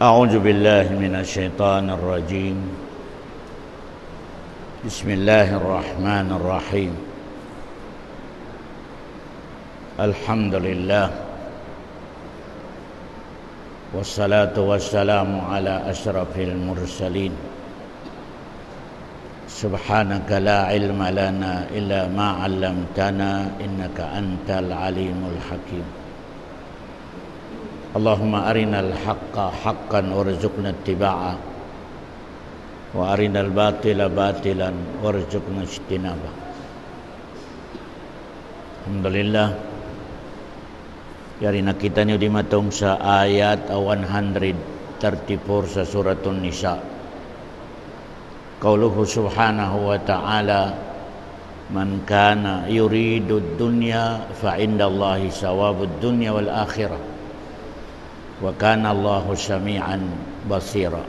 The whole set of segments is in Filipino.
أعوذ بالله من الشيطان الرجيم. بسم الله الرحمن الرحيم. الحمد لله والصلاة والسلام على أشرف المرسلين. سبحانك لا علم لنا إلا ما علمتنا إنك أنت العليم الحكيم. اللهم أرنا الحق حقا وارزقنا اتباعه وأرنا الباطل باطلا وارزقنا اجتنابه. Alhamdulillah, yari nak kita ni di matong sa ayat 134 sa suratun Nisa. Qauluhu subhanahu wa ta'ala, man kana yuridu dunya fa indallahi sawabud dunya wal akhirah. Wa kana Allahu sami'an basira.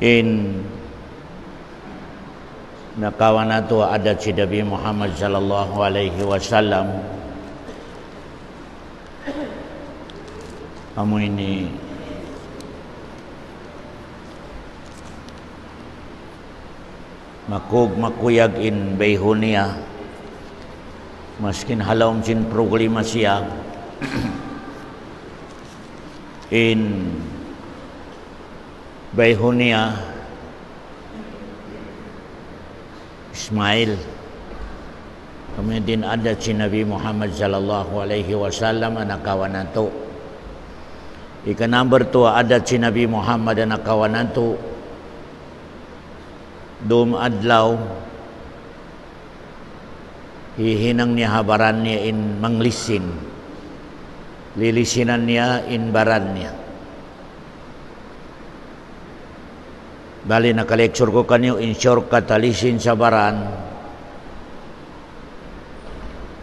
In nakawan nato adat si Nabi Muhammad sallallahu alaihi wasallam amo ini makuyag in bayhunia maskin halom sin problema siya in bayhunia Ismail. Kemudian ada si Nabi Muhammad sallallahu alaihi wasallam anak kawan nato. Ika number 2 ada si Nabi Muhammad anak kawan nato. Dum adlaw hihinang niya habaran niya in manglisin, lilisinan niya in baran niya. Bali nakalektur ko kanyo in shortcut alisin sa baran.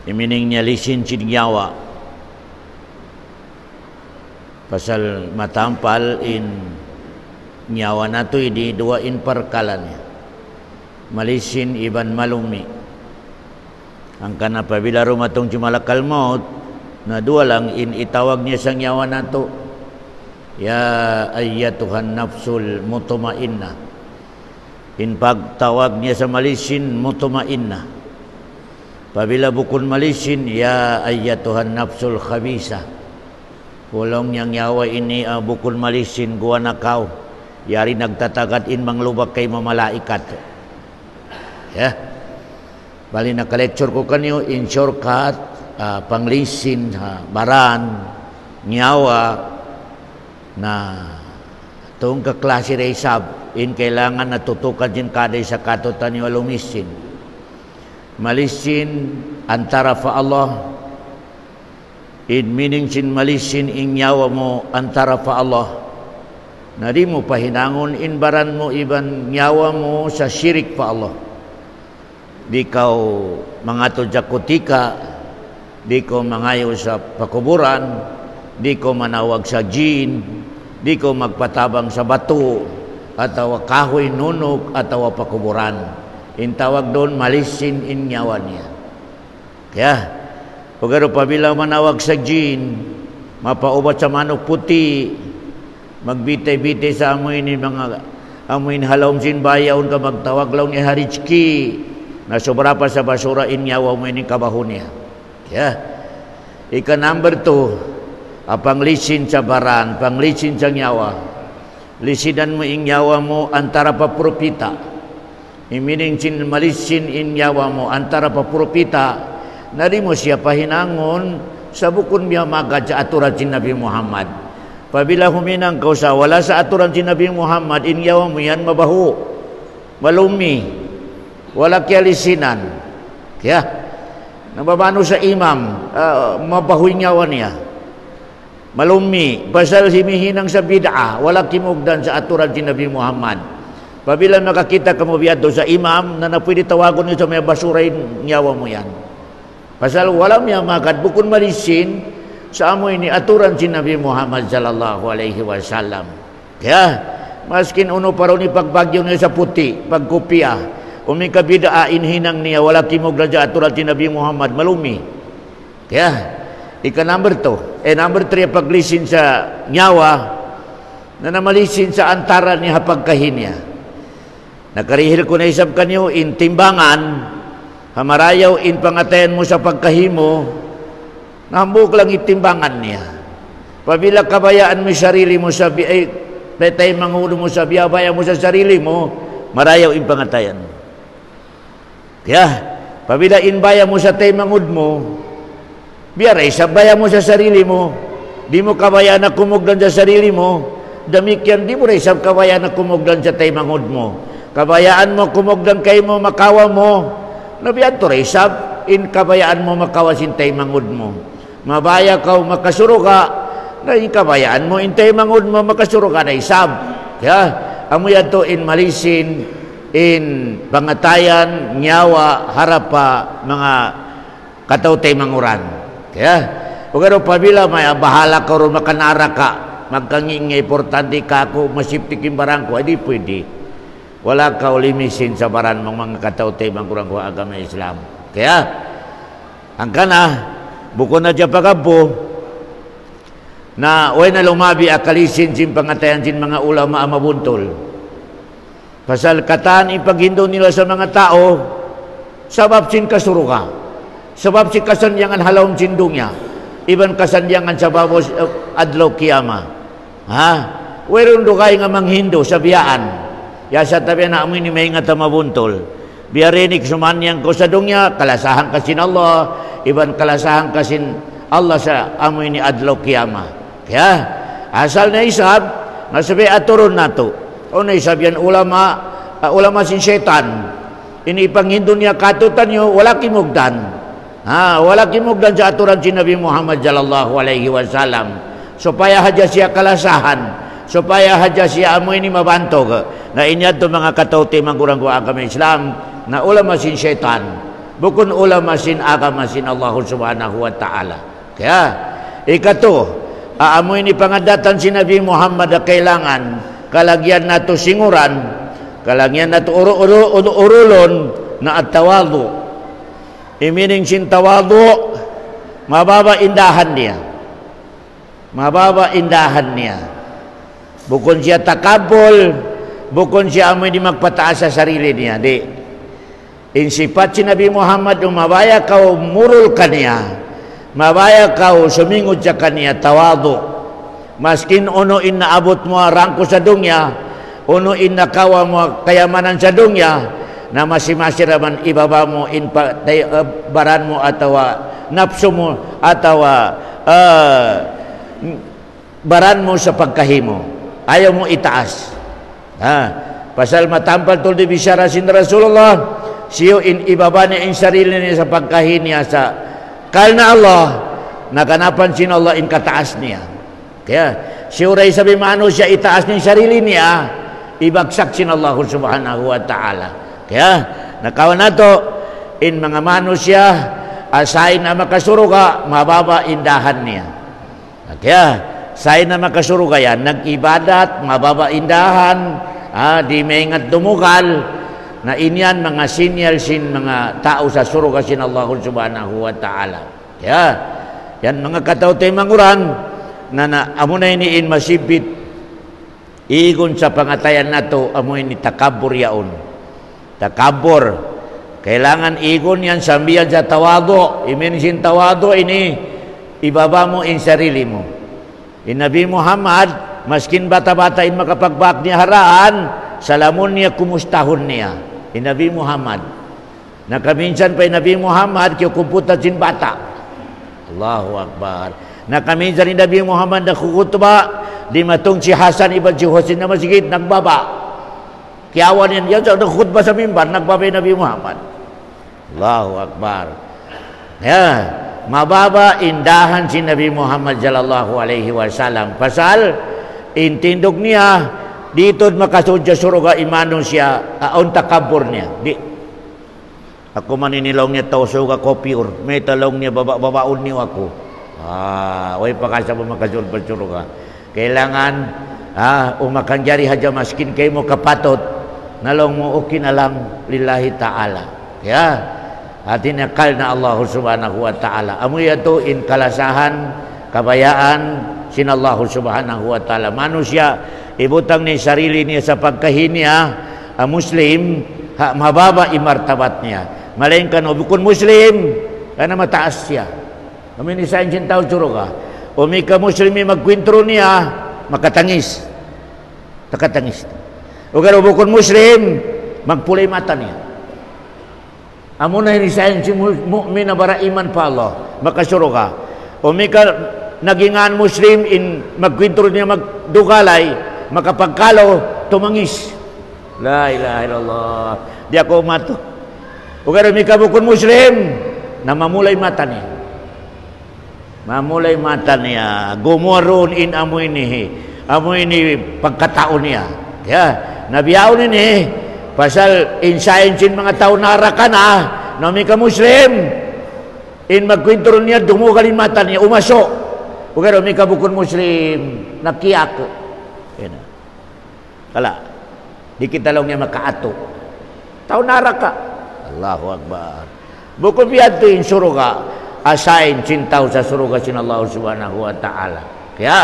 Imining niya lisin sinyawa. Pasal matampal in nyawa na to di dua in parkalan niya. Malisin iban malumi. Ang kana pabila rumatong jumalakal maut na dua lang in itawag niya sang nyawa nato, ya ayyatuhan nafsul mutmainnah. In pagtawag niya sa malisin mutmainnah. Pabila bukun malisin, ya ayyatuhan nafsul khabisa. Kulong niyang nyawa ini bukun malisin guwa nakaw. Yari nagtatagat in manglubak kay mamalaikat. Ya. Bali nakalektur ko kanyo in shortcut panglisin baran nyawa na itong kaklase resab in kailangan natutukan din kaday sa katutan yung alumisin malisin antara fa Allah in meaning sin malisin in nyawa mo antara fa Allah na di mo pahinangon in baran mo iban nyawa mo sa syirik fa Allah. Di kau mangato jakutika, di kau mangayo sa pakuburan, di kau manawag sa jin, di kau magpatabang sa bato, atau kahoy nunok, atau pakuburan. Intawag doon malisin in nyawa niya. Kaya, pagkaro pabila manawag sa jin, mapaubat sa manok puti, magbitay-bitay sa amoy ni mga amoy ni halom sin bayaon ka magtawag law ni Harijki, na sobra pa sa basura in nyawa mo ini kabahon niya. Ya. Ika number 2, panglisin sa baran, panglisin sa nyawa. Lisidan mo in nyawa mo antara pa propita. Imining sin malisin in nyawa mo antara pa propita. Nari mo siya pahinangon sa bukun niya magad sa aturan si Nabi Muhammad. Pabila huminang kau sa wala sa aturan si Nabi Muhammad, in nyawa mo yan mabaho, malumi, wala kialisinan. Kaya nababano sa imam, mabahoy nyawa niya, malumi, pasal himihinang sa bid'ah, wala kimugdan sa aturan si Nabi Muhammad. Pabila makakita ka mo biyado sa imam na pwede tawagon niyo sa may basuray nyawa mo yan, pasal wala miya magad bukun malisin sa amoy ni aturan si Nabi Muhammad sallallahu alaihi wasallam. Kaya maskin uno paro ni pagbagyo niya sa puti, pagkopya, umikabidaain hinang niya wala kimog raja aturan ti Nabi Muhammad malumi. Kaya Ika number 2. Number 3 paglisin sa nyawa na namalisin sa antara ni hapagkahinya. Nakarihil ko na isab kanyo in timbangan, hamarayaw in pangatayan mo sa pagkahimo, nahambuk lang itimbangan niya. Pabila kabayaan mo sarili mo sa petay mangulo mo sa biyabaya mo sa sarili mo, marayaw in pangatayan. Kaya, pabila inbaya mo sa tay mangud mo, biyaray sabaya mo sa sarili mo, di mo kabayaan na kumugdan sa sarili mo, damikyan di mo rin sab kabayaan na kumugdan sa tay mangud mo. Kabayaan mo kumugdan kay mo makawa mo, nabiyan to rin sab, in kabayaan mo makawasin tay mangud mo. Mabaya ka makasuro ka, na in kabayaan mo, in tay mangud mo makasuro ka na isab. Kaya, amo yan to in malisin, in pangatayan, nyawa, harapa, mga katawtay manguran. Kaya, pero pabila may bahala ka ron makanara ka, magkangingay, importante ka ako, masiptikin barang ko, hindi pwede. Wala ka ulimisin sa baran mong mga katawtay manguran ko agama Islam. Kaya, ang kana, buko na dyan pagabo, na way na lumabi akalisin sin pangatayan sin mga ulama mabuntol. Pasal kataan ipaghindo nila sa mga tao, sabab sin kasuruka. Sabab si kasanyangan halawang sindungya. Iban kasanyangan sa babos adlaw kiyama. Ha? Weron do kay nga manghindo sa biyaan. Ya sa tabi na amoy ni may nga tamabuntol. Biyarinik sumanyang ko sa dungya, kalasahan kasin Allah. Iban kalasahan kasin Allah sa amoy ni adlaw kiyama. Kaya, asal na isab, nasabi aturon na to. O na isab yan ulama sin syaitan. Inipanghindo niya katutan nyo, wala kimugdan. Wala kimugdan sa aturan si Nabi Muhammad sallallahu alaihi wasallam. Supaya haja siya kalasahan. Supaya haja siya amoy ni mabantog. Na inyad to mga katawti mangkurang ko agama Islam, na ulama sin syaitan. Bukun ulama sin agama sin Allah subhanahu wa ta'ala. Kaya, ikato, aamoy ni pangadatan si Nabi Muhammad na kailangan kalagyan nato singuran, kalagyan nato urulon na at tawadu. Imining sin tawadu, mababa indahan niya. Mababa indahan niya. Bukon siya takabol, bukon siya amoy di magpataas sa sarili niya. Di. Insifat si Nabi Muhammad, umabaya ka o murul ka niya. Mabaya ka o sumingod sa kaniya, tawado. Maskin uno inaabot mo rangko sa dungya, uno inakawa mo kayamanan sa dungya, na masimasiraman ibaba mo in baran mo atawa napso mo atawa baran mo sa pagkahimo. Ayaw mo itaas. Pasal matampal tol di bisyara sin Rasulullah, siyo in ibaba niya in sarili niya sa pagkahinya sa kalna Allah, nakanapan sin Allah in kataas niya. Kaya, siuray sabi maano siya itaas niya sarili niya, ibagsak sin Allah subhanahu wa ta'ala. Kaya, nakawan na to, in mga mano siya, asay na makasuruga, mababa indahan niya. Kaya, say na makasuruga yan, nag-ibadat, mababa indahan, di may ingat dumukal, na inyan mga sinyal sin mga tao sa suruga sin Allah subhanahu wa ta'ala. Kaya, yan mga katawtay manguran, na amunay ni in masibit, iigon sa pangatayan nato, amunay ni takabur yaon. Takabur, kailangan iigon yan, sambihan sa tawado, imin sin tawado, ini, ibaba mo in sarili mo. In Nabi Muhammad, maskin bata-bata in makapagbak niya haraan, salamon niya, kumustahon niya. Nabi Muhammad. Nakaminsan pa Nabi Muhammad kaya kumputan sin bata. Allahu Akbar. Nakaminsan ni Nabi Muhammad na kukutba di matong si Hasan ibn si Husain na masigit nagbaba. Kiawan yan sa nakukutba sa mimbar nagbaba Nabi Muhammad. Allahu Akbar. Mababa indahan si Nabi Muhammad sallallahu alaihi wasallam. Pasal intindog niya dito makasudya suruga imanon siya aon takabur niya. Di. Ako maninilong niya tausuga kopiur. May talong niya babaon niyo ako. Way pakasa mo makasulpad suruga. Kailangan umakanjari haja maskin kayo mo kapatot. Nalong mo okay na lang lillahi ta'ala. Kaya tinakal na Allah subhanahu wa ta'ala. Amoy ato in kalasahan, kabayaan, sin Allah subhanahu wa ta'ala. Manusia, ibutang ni sarili niya sa pagkahinya, Muslim, mababa imartabat niya. Malain ka no, bukun Muslim, kana mataas siya. Kami ni sain sintaw churo ka. Umi ka Muslimi magkwintro niya, makatangis. Takatangis. O karo bukun Muslim, magpulay mata niya. Amo na ni sain si mu'min na bara iman pa Allah, makasuro ka. Umi ka nagingan Muslim in magkwintro niya magdugalay, makapagkalo, tumangis. La ilaha illallah. Di ako mato. O karo mi ka bukun Muslim, na mamulay mata niya. Mamulay mata niya, gumuron in amoy ni pagkataon niya. Kaya, nabiyaon ini, pasal insayin sin mga tao narakan nami ka Muslim, in magkwintro niya, dumugalin mata niya, umaso. O kaya, mi ka bukon Muslim, nakiyak. Yan. Kala, di kita lang niya makaato. Tao naraka. Allahu Akbar. Bukod biyato in suruga, asain cintaw sa suruga sin Allah subhanahu wa ta'ala. Kaya,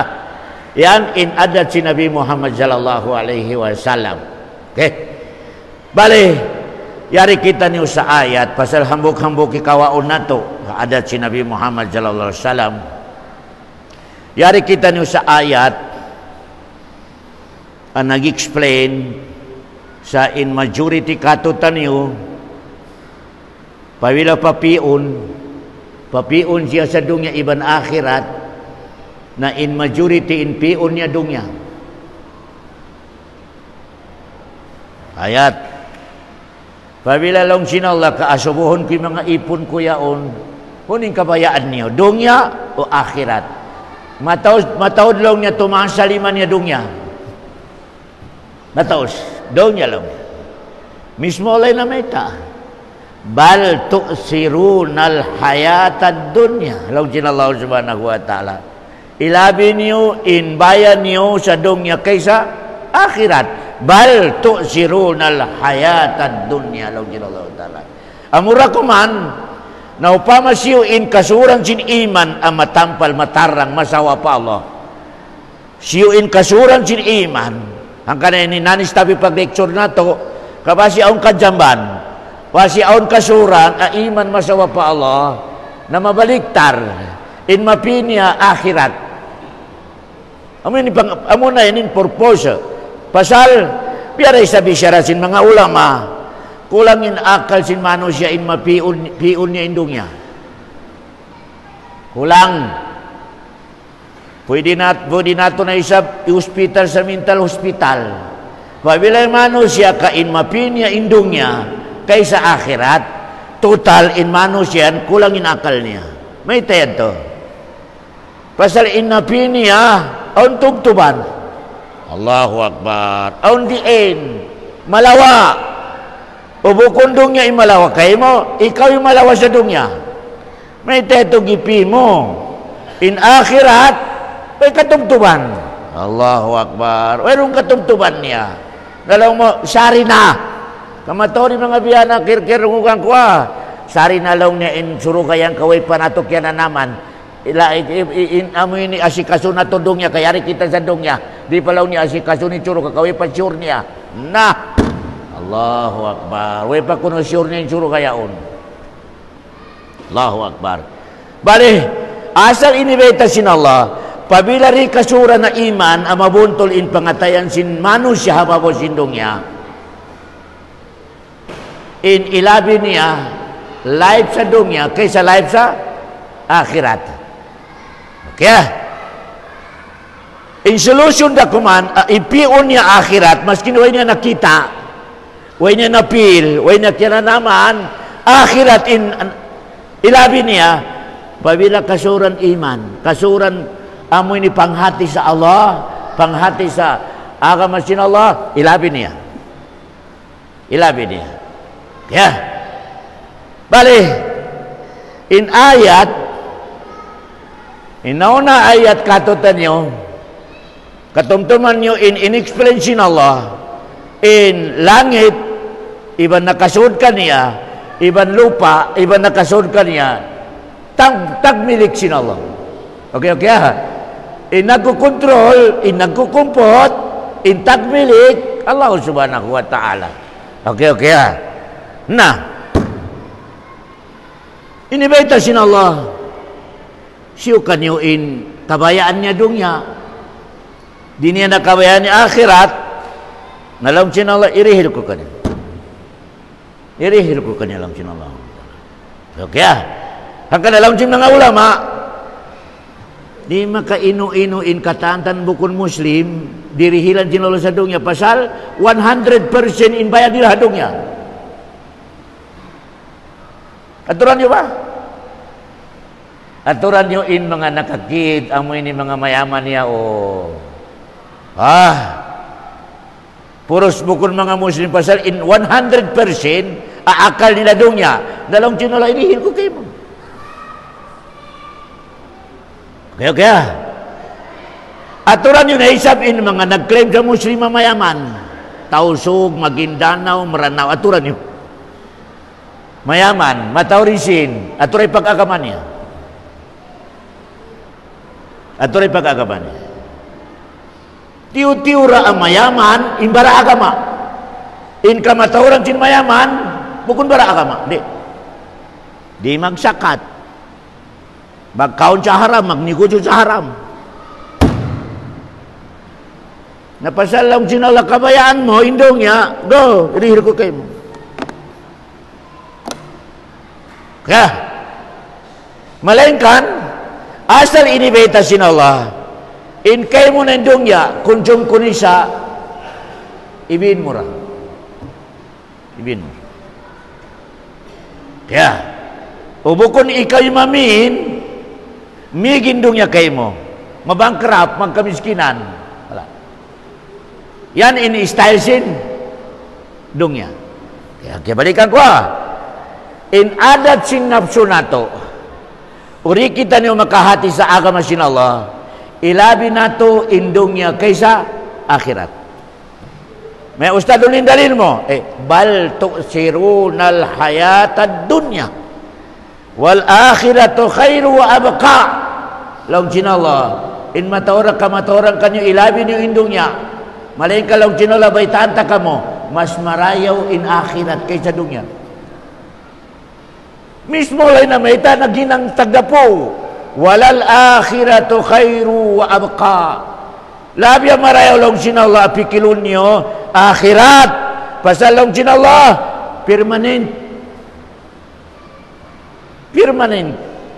yan in adat si Nabi Muhammad sallallahu alaihi wasallam. Okay? Bale, yari kita niyo sa ayat, pasal hambuk-hambuk ikawaon na to, adat si Nabi Muhammad sallallahu alaihi wasallam. Yari kita niyo sa ayat, ang nag-explain sa in majority katutan niyo, pawila papiun siya sa dunya iban akhirat, na in majority in piun niya dunya. Ayat. Pabila long sinallah kaasubuhon ko mga ipon ko yaon, huning kabayaan niyo, dunya o akhirat. Mataod lang niya tumaas sa lima niya dunya. Mataos, dunya lang. Mismo lay na meta. Bal tu'sirunal hayatad dunya. Law Allah subhanahu wa ta'ala. Ilabi niyo, inbayan niyo sa dunya kaysa akhirat. Bal tu'sirunal hayatad dunya. Law Allah ta'ala. Amura ko man, na upama siyo in kasuran sin iman ang matampal matarang masawa pa Allah. Siyo in kasuran sin iman. Ang kanay ni nanis tabi pag-lecture na to, kabasi ang kajamban. Wasi aon kasuran a iman masawa pa Allah na mabaliktar in mapinya akhirat. Amo na in purpose. Pasal biaray sabi siya sin mga ulama, kulang in akal sin manusia in mapiun niya indungnya. Kulang. Pwede nato na isab hospital sa mental hospital. Pabila manusia ka in mapinya indungnya kaysa akhirat, total in manusian, kulang in akal niya. May tayad to. Pasal in napi niya, aun tubtuban. Allahu Akbar. Aun diin, malawa. Ubukon dunya in malawa. Kaya mo, ikaw yung malawa sa dunya. May tayad to gipi mo. In akhirat, may katubtuban. Allahu Akbar. Mayroong katubtuban niya. Dalaw mo, sari na. Kamatori mga biyana, kir-kir ngugang kwa. Sari na lang niya in surugayang kaway panatok yan na naman. Amoy ni asikaso na to dungya, kayari kita sa dungya. Di pa lang ni asikaso ni churo, kakaway pa sure niya. Na! Allahu Akbar. Way pa kuno sure niya yung surugayaon. Allahu Akbar. Bali, asal inibeta sin Allah, pabila rin kasura na iman, ang mabuntol in pangatayan sin manusya hababo sin dungya. In ilabi niya, life sa dunya kaysa life sa akhirat. Okay? In solution da kuman, ipion niya akhirat, maskin way niya nakita, way niya napil, way niya kinanaman, akhirat in ilabi niya, pabila kasuran iman, kasuran amoy ni panghati sa Allah, panghati sa agama sin Allah, ilabi niya. Ilabi niya. Ya, bali, in ayat, inauna ayat katutan nyo, katumtuman nyo in explain sin Allah, in langit, iban nakasud ka niya, iban lupa, iban nakasudkan niya, tagmilik sin Allah. Okay, nagkukontrol, nagkukumpot, tagmilik Allah subhanahu wa ta'ala. Okay. Nah, ini baita sin Allah. Siukan yuin kabayaannya dunia. Dunia na kabayaan akhirat. Nalam sin Allah irihil ko kanil. Irihil ko kanil alam sin Allah. Okay. Hanggang alam sin mga ulama, di maka inu-inuin katantan bukun muslim dirihilan sin Allah sa dunia pasal 100% inbayad nila dunia. Aturan nyo ba? Aturan nyo in mga nakakit, amo ini mga mayaman niya puros bukun mga muslim pasal in 100% aakal nila dunia. Dalam sinula irihil ko kayo mo. Okay. Aturan yun na isapin mga nag-claim sa muslim mayaman. Tausog, Maguindanao, Maranao. Aturan yun. Mayaman, mataurisin. Aturay pag-agaman niya. Aturay pag-agaman niya. Tiyo-tiyura ang mayaman, imbara agama. In kamatauran sin mayaman, bukun bara agama. Di magsakat. Magkaon sa haram, magnegosyo sa haram. Napasalam sinala kabayaan mo, indong niya, go, irihir ko kayo mo. Kaya, malengkan, asal inibeta sinala, in kayo mo na indong niya, kunjung kunisa, ibin mo ra. Ibin mo. Kaya, ubukon ikaw mamin, migindong niya kayo mo. Mabangkrap, magkamiskinan. Wala. Yan in-style sin. Dong niya. Kaya balikan ko in adat sin nafsu nato. Uri kita niyo makahati sa agama sin Allah. Ilabi nato indong niya kaysa akhirat. May ustadulin dalil mo. Bal tu'sirunal hayatad dunya. Wal akhiratu khairu wa abqa. Laung Allah, in matawrak kanyo ilabi niyo indungnya. Malain ka laung Allah, baitanta ka mo, mas marayaw in akhirat kaysa dunya. Mismo lay na maita naginang tagapo. Walal akhiratu khairu wa abqa. Labi ang marayaw laung Allah, apikilun niyo akhirat. Pasal laung Allah, permanent.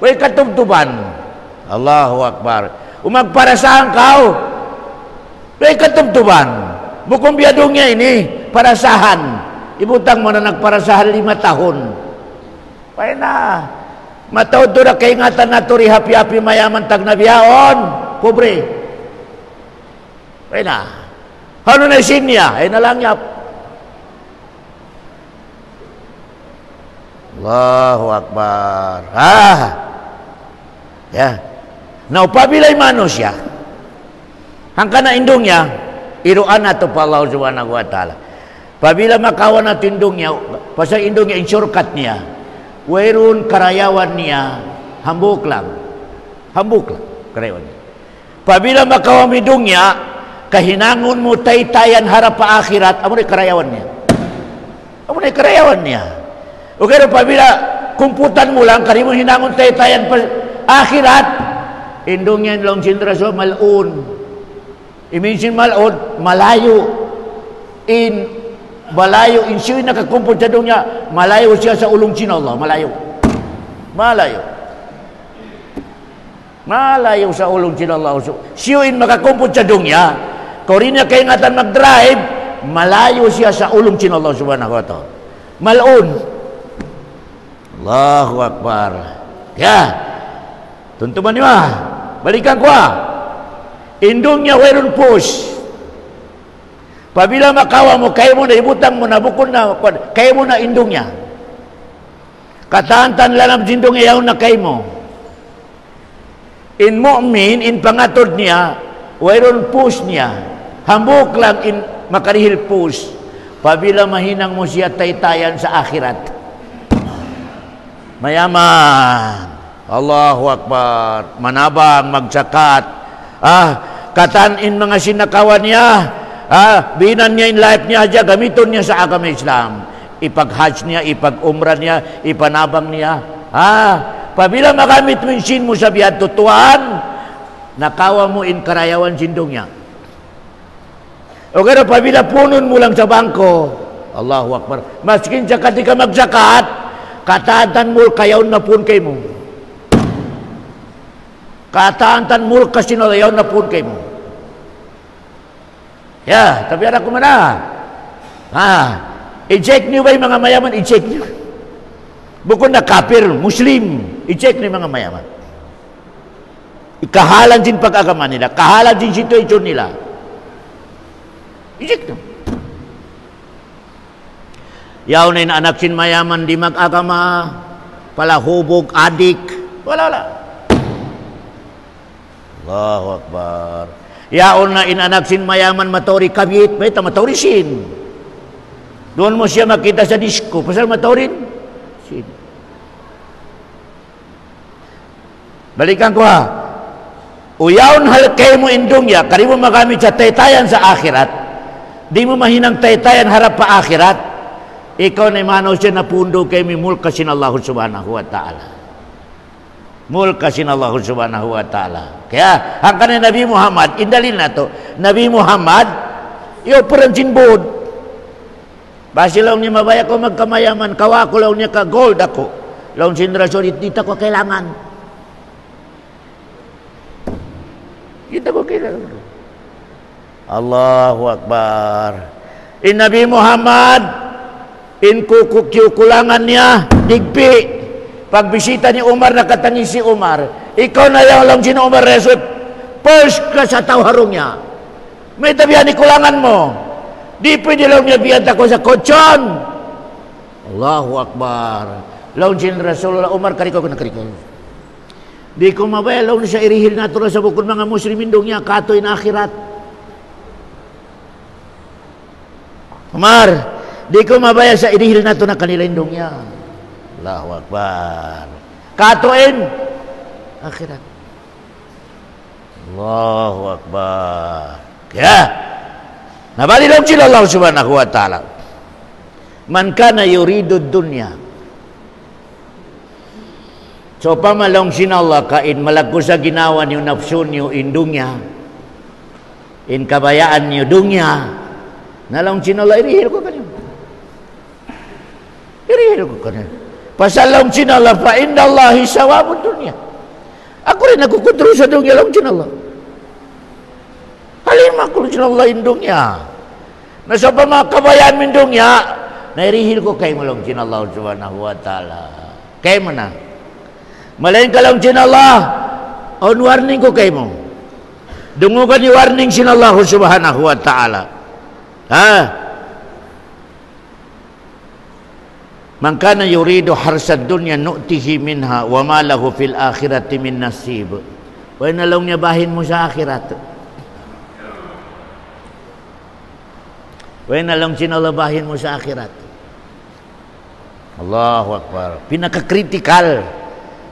Way katubtuban. Allahu Akbar. Umagparasahan kau. Way katubtuban. Bukong biadongnya ini parasahan. Ibutang mo na nagparasahan 5 tahun. Pay na. Matawad to na kaingatan na to rihapi-hapi mayaman tag nabiyaon. Pobre. Pay na. Ano na sinya? Ay nalangyap. Allahu Akbar. Ya. Now, pabilay manusia. Hangka na indungnya, iruan na to pa Allah subhanahu wa ta'ala. Pabila makawan na indungnya, pasal indungnya insurkat niya, wairun karayawan niya, hambuk lang, karayawan niya. Pabila makawan indungnya, kahinangon mo taytayan harap pa akhirat, amo na karayawan niya. Okay, pabila kumputan mo lang, kari mo hinangon taytayan pa akhirat, indong yan lang sindraso malun. Iminsin malun, malayo. Malayo, siya nakakumput sa dunya, malayo siya sa ulong sin Allah, malayo sa ulong sin Allah. Siya makakumput sa dunya, kung rin niya kaingatan mag-drive, malayo siya sa ulong sin Allah subhanahu wa ta'ala. Malun. Allahu Akbar. Ya. Tuntuman niyo balikan ko indungnya wairun push. Pabila makawa mo, kayo mo na ibutang mo na bukon na, kayo mo na indungnya. Katantan lanam sindungnya yaw na kayo mo. In mu'min, in pangatod niya, wairun push niya. Hambuk lang in makarihil push. Pabila mahinang mo siya taytayan sa akhirat. mayaman. Allahu Akbar. Manabang, magsakat. Katanin mga sinakawan niya. Binan niya in life niya aja, gamiton niya sa agama Islam. Ipag-hajj niya, ipag-umrah niya, ipanabang niya. Pabila magamit mo yung sin mo sa biyad tutuan, nakawa mo in karayawan sindong niya. O kaya pabila punon mo lang sa bangko, Allahu Akbar. Maskin sa katika magsakat, kataantan mo kayaw na pun kay mo. Kataantan mo kasi nalayaw na pun kay mo. Ya, tapi ada kumana. I-check niyo ba yung mga mayaman? I-check niyo. Bukod na kafir, Muslim, i-check niyo yung mga mayaman. Ikahalan din pag-agama nila, kahalan din situation nila. I-check niyo. Yaw na yung anak sin mayaman di mag-agama, palahubog, adik, wala. Allahu Akbar. Yaon na inanak sin mayaman matori kabit, may matori sin. Doon mo siya makita sa disco, pasal matorin sin. Balikan ko ha. Uyaon halkay mo indong ya, kari mo magamit sa taytayan sa akhirat. Di mo mahinang taytayan harap pa akhirat. Ikaw na imanaw siya na pundo kay mimulka sin Allah subhanahu wa ta'ala. Mulka sin Allah subhanahu wa ta'ala. Kaya hangkan Nabi Muhammad, indalin na to. Nabi Muhammad, iyo perang sinbod. Basi law niya mabaya ko magkamayaman, kawa ko law niya ka gold ako. Law sinrason, dito ko kailangan. Dito ko kailangan. Allahu Akbar. In Nabi Muhammad, in kukulangan niya, digpi. Pagbisita ni Umar, nakatangi si Umar. Ikaw na yung lang sino Umar result. First ka sa tawharong niya. May tabihan ni kulangan mo. Di pwede lang niya biyan ako sa kotsyon. Allahu Akbar. Laun sin Rasulullah Umar, kariko ko na kariko. Di ko mabaya, laun siya irihil na sa bukod mga muslimin dong niya, katoy na akhirat. Umar, di ko mabaya sa irihil na na kanila indong niya. Allahu Akbar. Katuin akhirat. Allahu Akbar. Kaya nabalilong sila Allah subhanahu wa ta'ala. Man kana yuridu dunya. So pamalong sinallah kain malago sa ginawa niyo nafsu niyo indungnya. In kabayaan niyo dunya. Nalong sinallah irihil ko kanyo. Irihil ko kanyo. Pasalong sinallah fa indallahi sawabud dunya. Ako rin nagkukudro sa dunya lang sinallah. Halima ko sinallah indungnya. Nasa pa mga kabayan min dunya, nairihil ko kay mo lang sinallah subhanahu wa ta'ala. Kay mo na. Malayin ka lang sinallah, on warning ko kay mo. Dungugan ni warning sinallah subhanahu wa ta'ala. Man kana yuridu harsad dunya nu'tihi minha wa ma lahu fil akhirati min nasib. Wa nalong niya bahin mo sa akhirat. Wa nalong sinalabahin mo sa akhirat. Allahu Akbar. Pinaka-critical.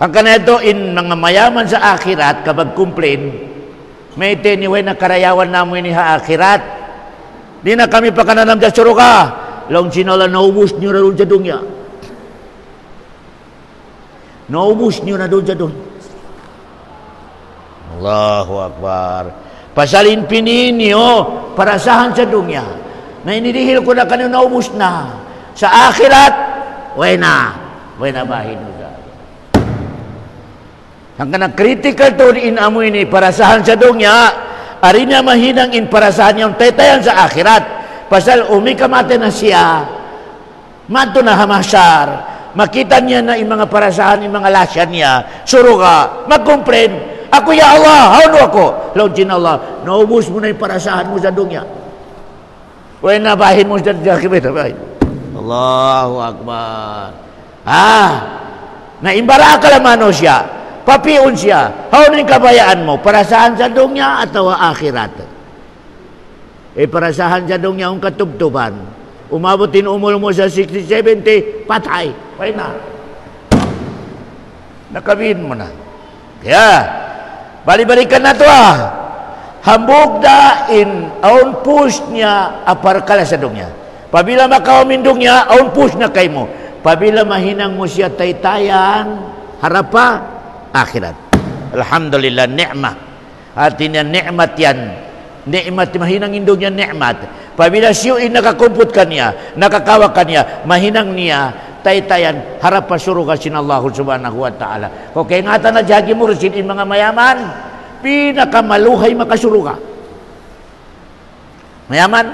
Ang kanito in mga mayaman sa akhirat kapag complain, may tiniway na karayawan namin ni ha akhirat. Di na kami pa kananam sa suruka. Long sinala naubos niyo na doon sa dunya. Naubos niyo na doon sa doon. Allahu Akbar. Pasalin pinin niyo parasahan sa dunya. Na inidihil ko na kanyo naubos na. Sa akhirat, wena bahin mo sa. Hanggang na critical to in amoy ni parasahan sa dunya, ari niya mahinang in parasahan niya taytayan sa akhirat. Pasal umikamate na siya, mato na hamasyar, makita niya na yung mga parasahan, yung mga lasyan niya, suruga, mag-complain, ako ya Allah, hawno ako. Laudin Allah, naubos mo na yung parasahan mo sa dunya. Huwag nabahin mo sa dunya. Allahu Akbar. Naimbara ka naman siya, papiun siya, hawno yung kabayaan mo, parasahan sa dunya atau akhirat. Parasahan sa dunya ang katubtuban. Umabotin umul mo sa 60, 70, patay. Pwede na. nakawin mo na. Kaya, balik-balikan na to hambog da in aun push niya apar kala sa dungya. Pabila makawamindong niya, aun push na kay mo. Pabila mahinang mo siya taytayan, harapa, akhirat. Alhamdulillah, ni'mah. Artinya ni'mat yan. Ni'mat, mahinang indong niya ni'mat. Pabila siyo nakakumput ka niya, nakakawa ka niya, mahinang niya, taytayan, harap pa suruga sin Allah subhanahu wa ta'ala. Kung kaya nga na jagi mo rin in mga mayaman, pinakamaluhay makasuruga. Mayaman,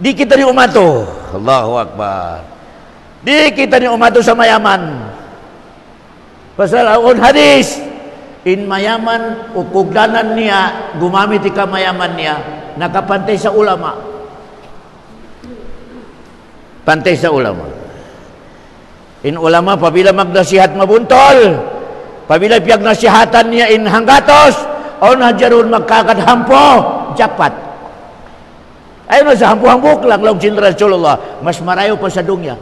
di kita ni umato. Allahu Akbar. Di kita ni umato sa mayaman. Pasal on hadis, in mayaman, ukugdanan niya, gumamit ika mayaman niya, nakapantay sa ulama. Pantay sa ulama. In ulama, pabila magnasihat mabuntol, pabila piyag nasihatan niya in hanggatos, on hajarun magkakadhampo, jackpot. Ayun na sa hampu-hampuk lang, laung cinta Rasulullah, mas marayo pa sa dunya.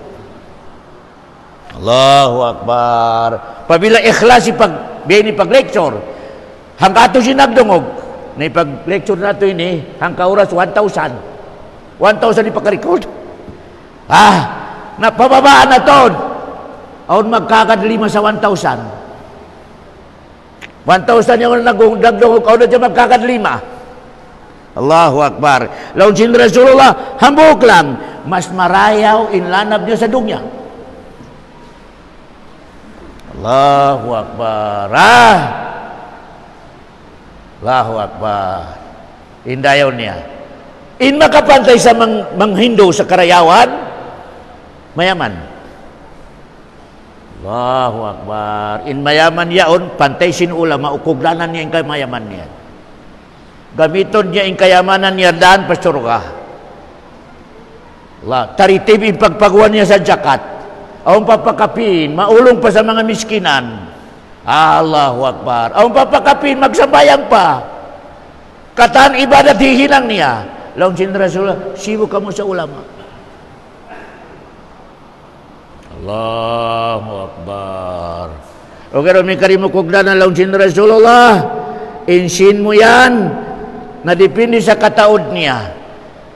Allahu Akbar. Pabila ikhlas pag lecture, hanggato sinagdungog, na pag-lecture nato ini, hangka oras 1,000. 1,000 ipakarecord. Napababaan na to. Aun magkakadlima sa 1,000. 1,000 yung nagdungog, aun na dyan magkakadlima. Allahu Akbar. Laun sin Rasulullah, hambuk lang, mas marayaw inlanab niya sa dunya. Allahu Akbar. Allahu Akbar. Indayaw niya. In makapantay sa manghindo sa karayawan, mayaman. Allahu Akbar. In mayaman yaon, pantay sin ulama, ukugdanan niya in kay mayaman niya. Gamiton niya in kayamanan niya daan pasurga. Taritib in pagpagawan niya sa jakat. Ang papakapin, maulong pa sa mga miskinan. Allahu Akbar. Ang papakapin, magsambayang pa. Kataan ibadat hihilang niya. Laung sin Rasulullah, sibo ka mo sa ulama. Allahu Akbar. Okay, may karimukugdan na laung sin Rasulullah. Insin mo yan. Nadipindi sa kataod niya.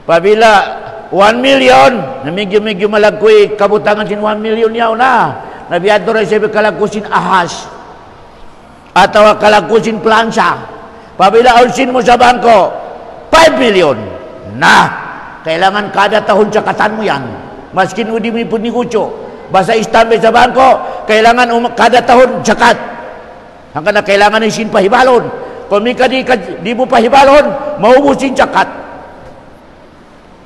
Pabila 1 million, na medyo malagkoy kabutangan sin 1 million yaw na. Nabiyado rin siya kalagkusin ahas. Atawa kalagkusin plansa. Pabila unsin mo sa bangko, 5 million. Kailangan kada tahon sakatan mo yan. Maskin udi mo ipun ni Kucho. Basta istambe sa bangko, kailangan kada tahon sakat. Hanggang na kailangan ng sin pahibalon. Kung di mo pahibalon, maubos sin sakat.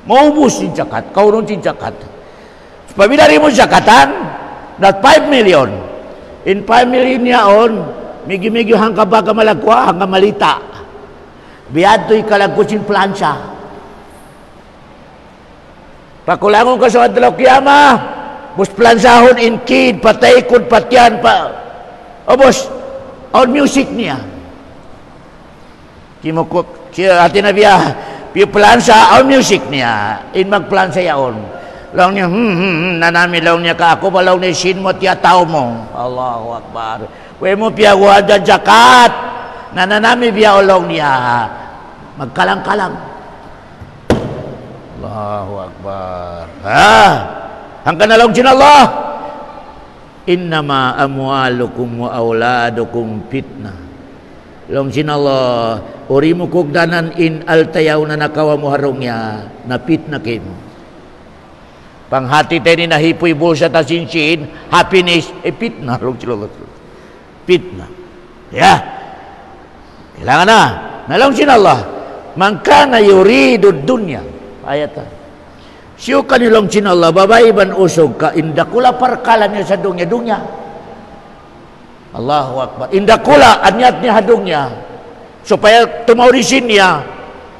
Maubos sin sakat. Kauron sin sakat. Pabila rin mo sakatan, that 5 million. In 5 million yaon, migi-migi hangka baga malagwa, hangka malita. Biyato'y kalagkusin plansa. Pakulangon ka sa adlaw kiyama, bus plansahon in kid, patay kod patyan pa. O bus, on music niya. Kimukuk, ati na biya, plansa, on music niya. In magplansa yaon. Laung niya, nanami laung niya ka ako, balaw niya sin mo tiya tao mo. Allahu Akbar. Kwe mo piya wada jakat. Nananami biya olaw niya. Magkalang-kalang. Allahu Akbar. Hanggang na laung sin Allah. Innama amwalukum wa auladukum fitnah. Laung sin Allah, uri mo kugdanan in altayaw na nakawa mo harongya, na fitnah kim. Panghati tayo ni nahipoy bulsa ta sinsin, happiness, fitnah. Fitnah. Kailangan na. Nalaung sin Allah, mangka na yurido dunya. Ayat. Siyo kanilang sin Allah, babae ban usog ka, indakula parkalan niya sa dunya. Allahu Akbar. Indakula, anyat niya hadong niya. Supaya tumaurisin niya,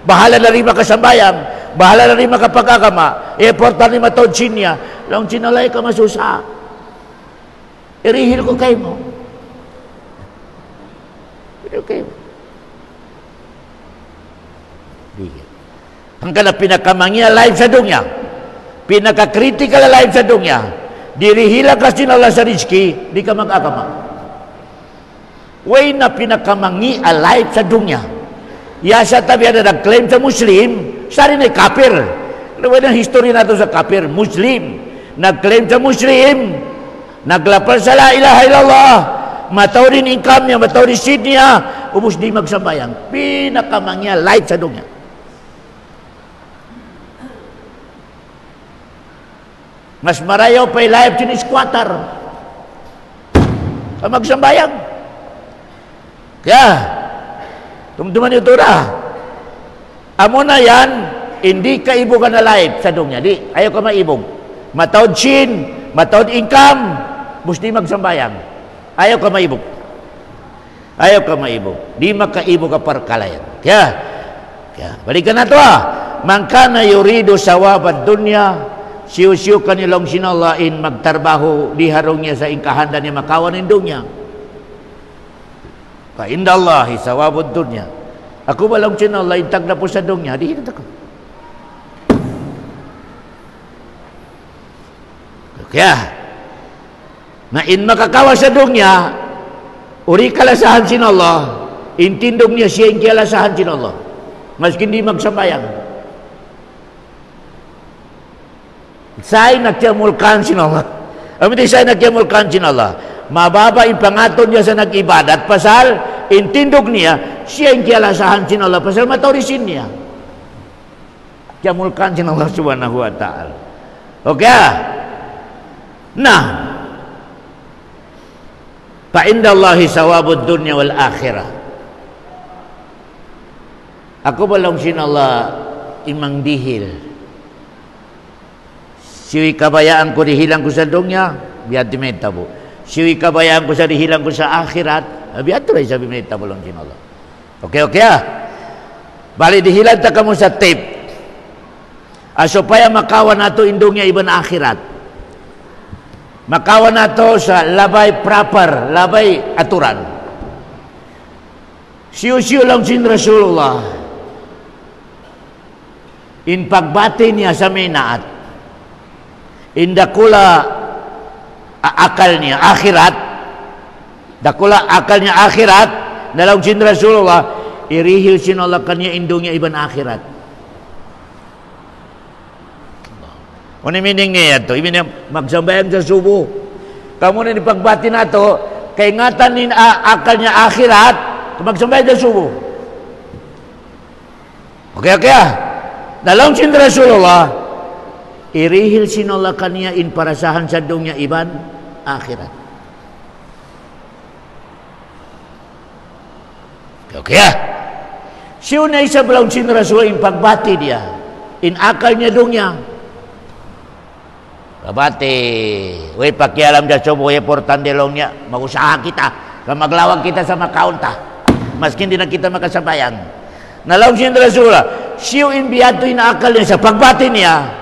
bahala na rin makasambayang, bahala na rin makapagagama, e-porta ni matodsin niya, lang sinalay ka masusa. Irihil ko kayo mo. Irihil kayo mo. Hanggang na pinakamangya live sa dunya, pinaka-critical live sa dunya, diri hila kasi Allah sa rizki, di ka mag-akama. Way na pinakamangi alive sa dunya. Yasa tabi ada nag-claim sa Muslim, sari na kafir. Way na history nato sa kafir, Muslim. Nag-claim sa Muslim, naglapal sa la ilaha illallah, mataw rin income niya, mataw rin seed niya, ubos di magsambayang. Pinakamangi alive sa dunya. Mas marayaw pa'y live sin squatter ang magsambayang. Kaya tumtuman ito na amo na yan, hindi ka ibogan na live sa dunya. Di, ayaw ka maibog. Matawad sin, matawad income, bus di magsambayang. Ayaw ka maibog. Ayaw ka maibog. Di makaibog ka parkalayan. Kaya balikan na ito Mangkana yurido sawabad dunya, siyo-siyo kanilang sinalain magtarbaho di harong niya sa ingkahanda niya makawan ng dunya. Ka indallahi sawabud dunya. Ako walang sinalain tag na po sa dunya, di hinat ako. Kaya na in makakawa sa dunya, uri kalasahan sin Allah, intindog niya siya yung kalasahan sin Allah. Maski hindi magsambayang. Say nagtiamulkan sin Allah. Amiti say nagtiamulkan sin Allah. Mababa ipangaton niya sa nag-ibadat pasal intindog niya siya yung kialasahan sin Allah pasal matawrisin niya. Tiamulkan sin Allah subhanahu wa ta'ala. Okay. Nah, fa indallahi sawabud dunya wal akhirah. Ako balong sin Allah imang dihil. Siwi kabayaan ko dihilang ko sa dunya, biat dimeta po. Siwi kabayaan ko sa dihilang ko sa akhirat, biat tuloy sa bimeta po lang sin Allah. Okay. Bali dihilang ta kamo sa tape. Supaya makawan nato indungnya iban akhirat. Makawan nato sa labay proper, labay aturan. Siyo-siyo lang sin Rasulullah. In pagbati niya sa minaat. Indakula akal niya akhirat, dakula akal niya akhirat, dalam sin Rasulullah irihil sinolak kanya indungnya iban akhirat. Ano meaning niya to? Ibig magsambayang sa subo. Kamu na ipagbati na to, kay ngatan ni akal niya akhirat, magsambayang sa subo. Okay. Dalam sin Rasulullah irihil sinolak kanya in parasahan sa dunya iban akhirat. Okay. Siya na isa belum sin Rasul in pagbati dia in akal niya dunya. Babati, way pakialam sa subo, way portandelong niya, mag-usaha kita, maglawag kita sa makaunta, maski hindi na kita makasabayan. Nalaw sin Rasul, siya in biyato in akal niya sa pagbati niya.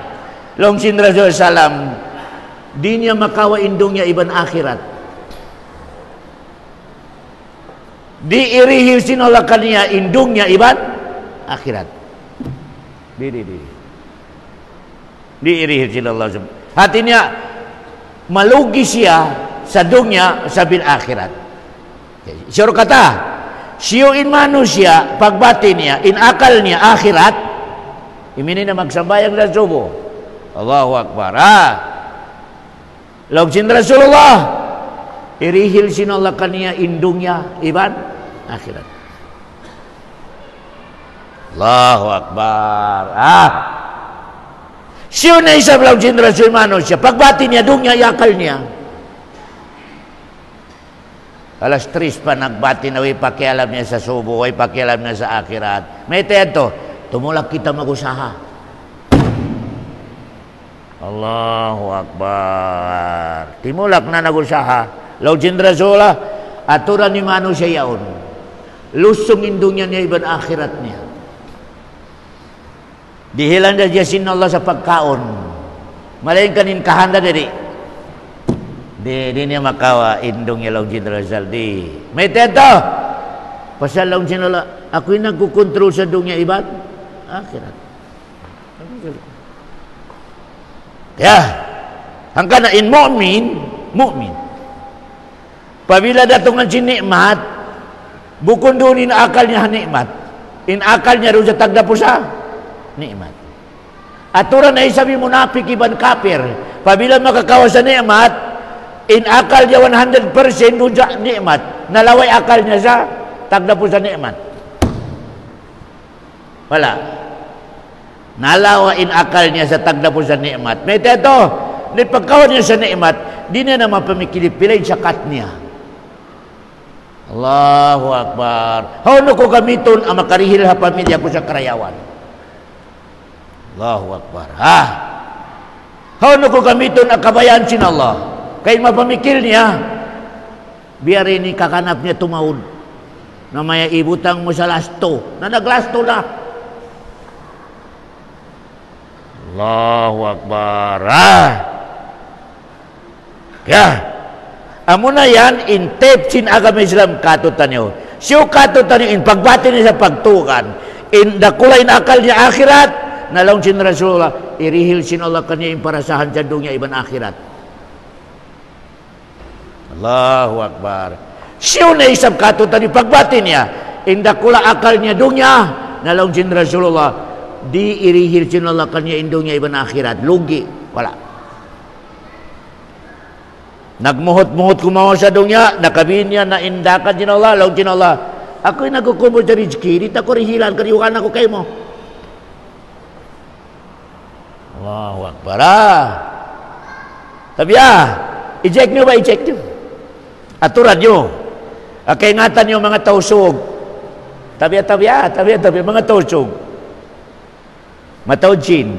Long sin Rasul salam, di niya makawa indungnya iban akhirat. Di irihil sinolakan niya indungnya iban akhirat. Di irihil sinolakan. Hatinya malugi siya sa dunya sa bil akhirat. Sure kata, siyo in manusia pagbati niya in akal niya akhirat, imini na magsambayang sa subo. Allahu Akbar. Laug sin Rasulullah irihil sinolak kaniya indungnya iban akhirat. Allahu Akbar. Siya na isa laug sin Rasul manusia pagbati niya dunya yakal niya. Alas 3 pa nagbati na way pakialam niya sa subo, way pakialam niya sa akhirat. May teto, tumulak kita mag-usaha. Allahu Akbar. Timulak na nag-usaha. Laujin Rasulah, aturan ni manusia yaon. Lusong indungnya niya iban akhirat niya. Dihilan na jasin Allah sa pagkaon. Malayin kanin kahanda dari. Di niya makawa indung niya laujin Rasul. Di. May teto. Pasal laujin Allah, ako yung nagkukontrol sa dunya iban akhirat. Ya, Hangkana in mu'min, pabila datungan si nikmat, bukun doon in akalnya nikmat. In akalnya rin sa tagda po sa nikmat. Aturan na isabi munafik iban kafir. Pabila makakawa sa nikmat, in akal niya 100% doon sa nikmat. Nalaway akal niya sa tagda po sa nikmat. Wala. Nalawain akal niya sa tagda po sa nikmat. May teto, ni pagkawan niya sa nikmat, di niya naman pamikilipilay sa kat niya. Allahu Akbar. Hauno ko gamiton ang makarihil ha pamilya ko sa karayawan. Allahu Akbar. Ha? Hauno ko gamiton ang kabayan sin Allah. Kay mapamikil niya, biyari ni kakanap niya tumawod. Na maya ibutang mo sa lasto. Na naglasto na. Allahu Akbar. Kaya, amo na yan, in tape sin agam Islam katutan nyo. Siyo katutan nyo, in pagbati niya sa pagtukan, in dakulay na akal niya akhirat, nalaong sin Rasulullah, irihil sin Allah kanya in parasahan sa dunya iban akhirat. Allahu Akbar. Siyo na isang katutan nyo, pagbati niya, in dakula akal niya dunya, nalaong sin Rasulullah, di irihil sin Allah kanya in dunya iban akhirat. Lugi. Wala. Nagmuhot-muhot kumawa sa dunya, nakabihin niya na indakan din Allah, law din Allah. Ako'y nagkukumol sa rizki, dito ko rihilan, kariukan ako kayo mo. Allahu Akbar. Tabi i-check nyo ba? I-check nyo. Aturan nyo. Kaingatan nyo mga tausog. Tabi, mga tausog. Matawdsin.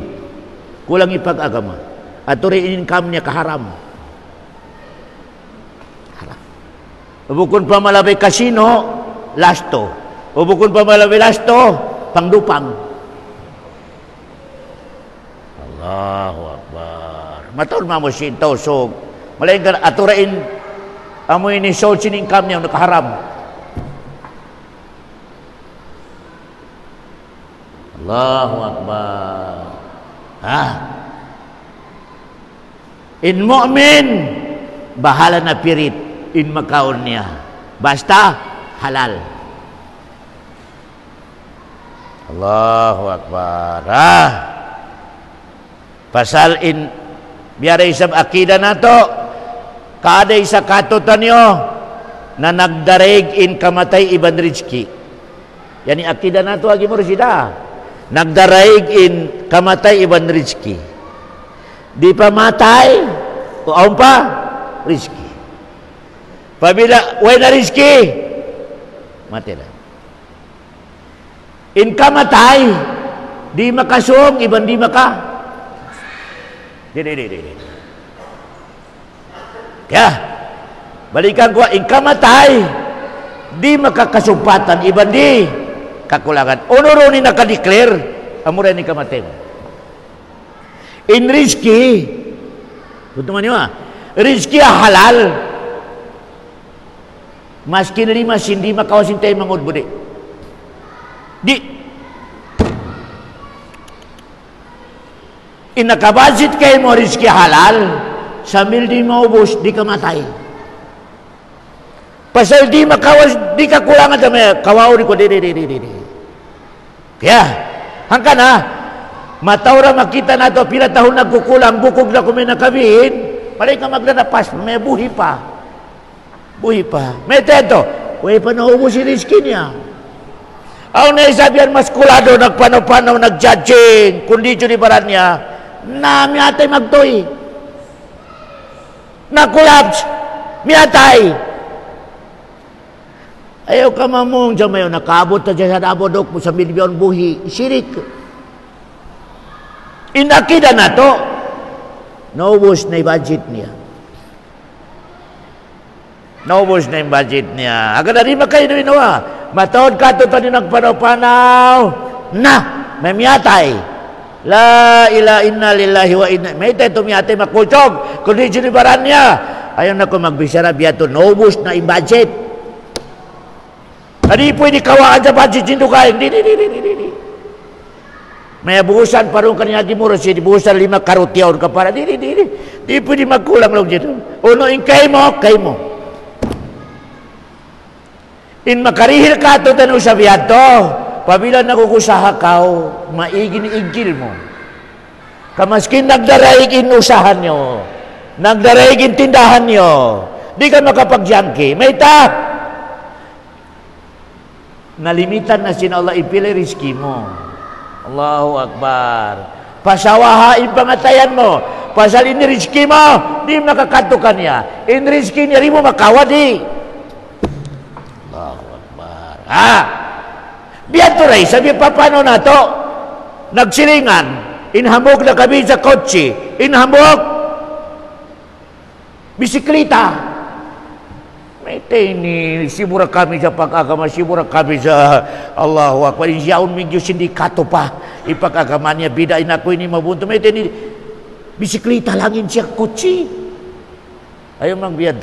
Kulang ipag-agama. Aturin income niya kaharam. Bukun pa malabay kasino, lasto. O bukun pa malabay lasto, pangdupang. Allahu Akbar. Mataon mamusin, tausog. Malayin ka, aturain, amoy ni sold sin income niya, nakaharam. Allahu Akbar. In mu'min, bahala na pirit. In makaon niya. Basta halal. Allahu Akbar. Pasal in biara isang akida na to, kada isa katutan nyo na nagdarig in kamatay iban rizki. Yani akida na to agi mo resida. Nagdarig in kamatay iban rizki. Di pa matay, o pa rizki. Pabila way na rizki, mati na. In kamatay, di makasong, iban di maka. Di. Kaya, balikan ko, in kamatay, di makakasumpatan, iban di kakulangan. Onoro ni nakadeclare, amura ni kamatay. In rizki, punto man yun rizki halal. Maski nalima hindi makawasin tayo mangod budi. Di. Inakabasit kayo mo rizki halal, sambil di maubos, di ka matay. Pasal di makawas, di ka kulangan sa mga kawaw ko, di. Kaya, hangka na, matawra makita na to, pila tahon nagkukulang, bukog na kumi nakabihin, palay ka maglanapas, may buhi pa. Buhi pa. May teto. Uy, panaubos si rizki niya. Ang naisabihan maskulado, nagpano-pano, nag-judging, kundi di baran niya, na miyatay magtoy. Na-collapse. Miyatay. Ayaw ka mamong dyan mayo, nakabot na dyan sa nabodok mo sa milyon buhi. Sirik. Inakida na to. Naubos na budget niya. Naubos na yung budget niya. Agad na rin makayo na inawa. Mataon ka ito tani nagpanaw-panaw. Na! May miyatay. La ila inna lillahi wa inna. May tayo miyatay makutsog. Kundi sinibaran niya. Ayaw na ko magbisara biyato. Naubos na yung budget. Hindi pwede kawaan sa budget sinto kayo. Di. May buhusan parang kanya gimuro siya, dibuhusan 5 karutyaon ka para, di pwede magkulang lang dito. Uno, in kay mo. In makarihil ka ito tanong sa biyato, pabila nakukusaha ka, maigin-igil mo. Kamaskin nagdaraigin usahan nyo, nagdaraigin tindahan nyo, di ka makapag-jangki, may tap. Nalimitan na sin Allah ipili rizki mo. Allahu Akbar. Pasawahain pangatayan mo. Pasal ini rizki mo, di makakatukan niya. In rizki niya, di mo makawadi. Allahu Akbar. Biyan to rin, sabi pa paano na to? Nagsilingan. Inhamog na kami sa kotse. Inhamog. Bisikleta. Ini sibura kami sa pag-agama, sibura kami sa Allahu Akbar. Yaon medyo sindikato pa. Ipag-agaman niya, bidain ako ini mabunto. Ini bisikleta langin siya kotse. Ayaw magbiyad.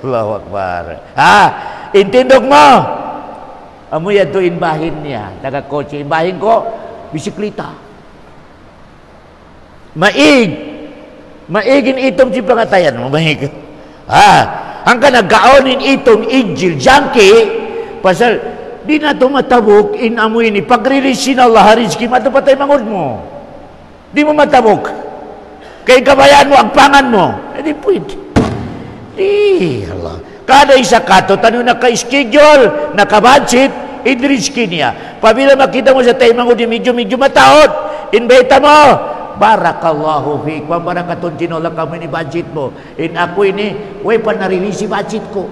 Allahu Akbar. Intindog mo. Amo yan to inbahin niya. Taga kotse. Inbahin ko, bisikleta. Maigin itom si pangatayan mo. Maig. Ang ka nagkaonin itong Injil junkie, pasal di na ito matabok, inamoy ni pag-release sin Allah rizki, matapatay mangod mo. Di mo matabok. Kay kabayan mo, ang pangan mo. Di pwede. Allah. Kada isa kato, tanong naka-schedule, naka-budget, in-rizki niya. Pabila makita mo sa tayo mangod, medyo mataot, invita mo. Barakallahu fiik, mabarakatun tinolak kami ni budget mo. In ako ini, way pa na-release si budget ko.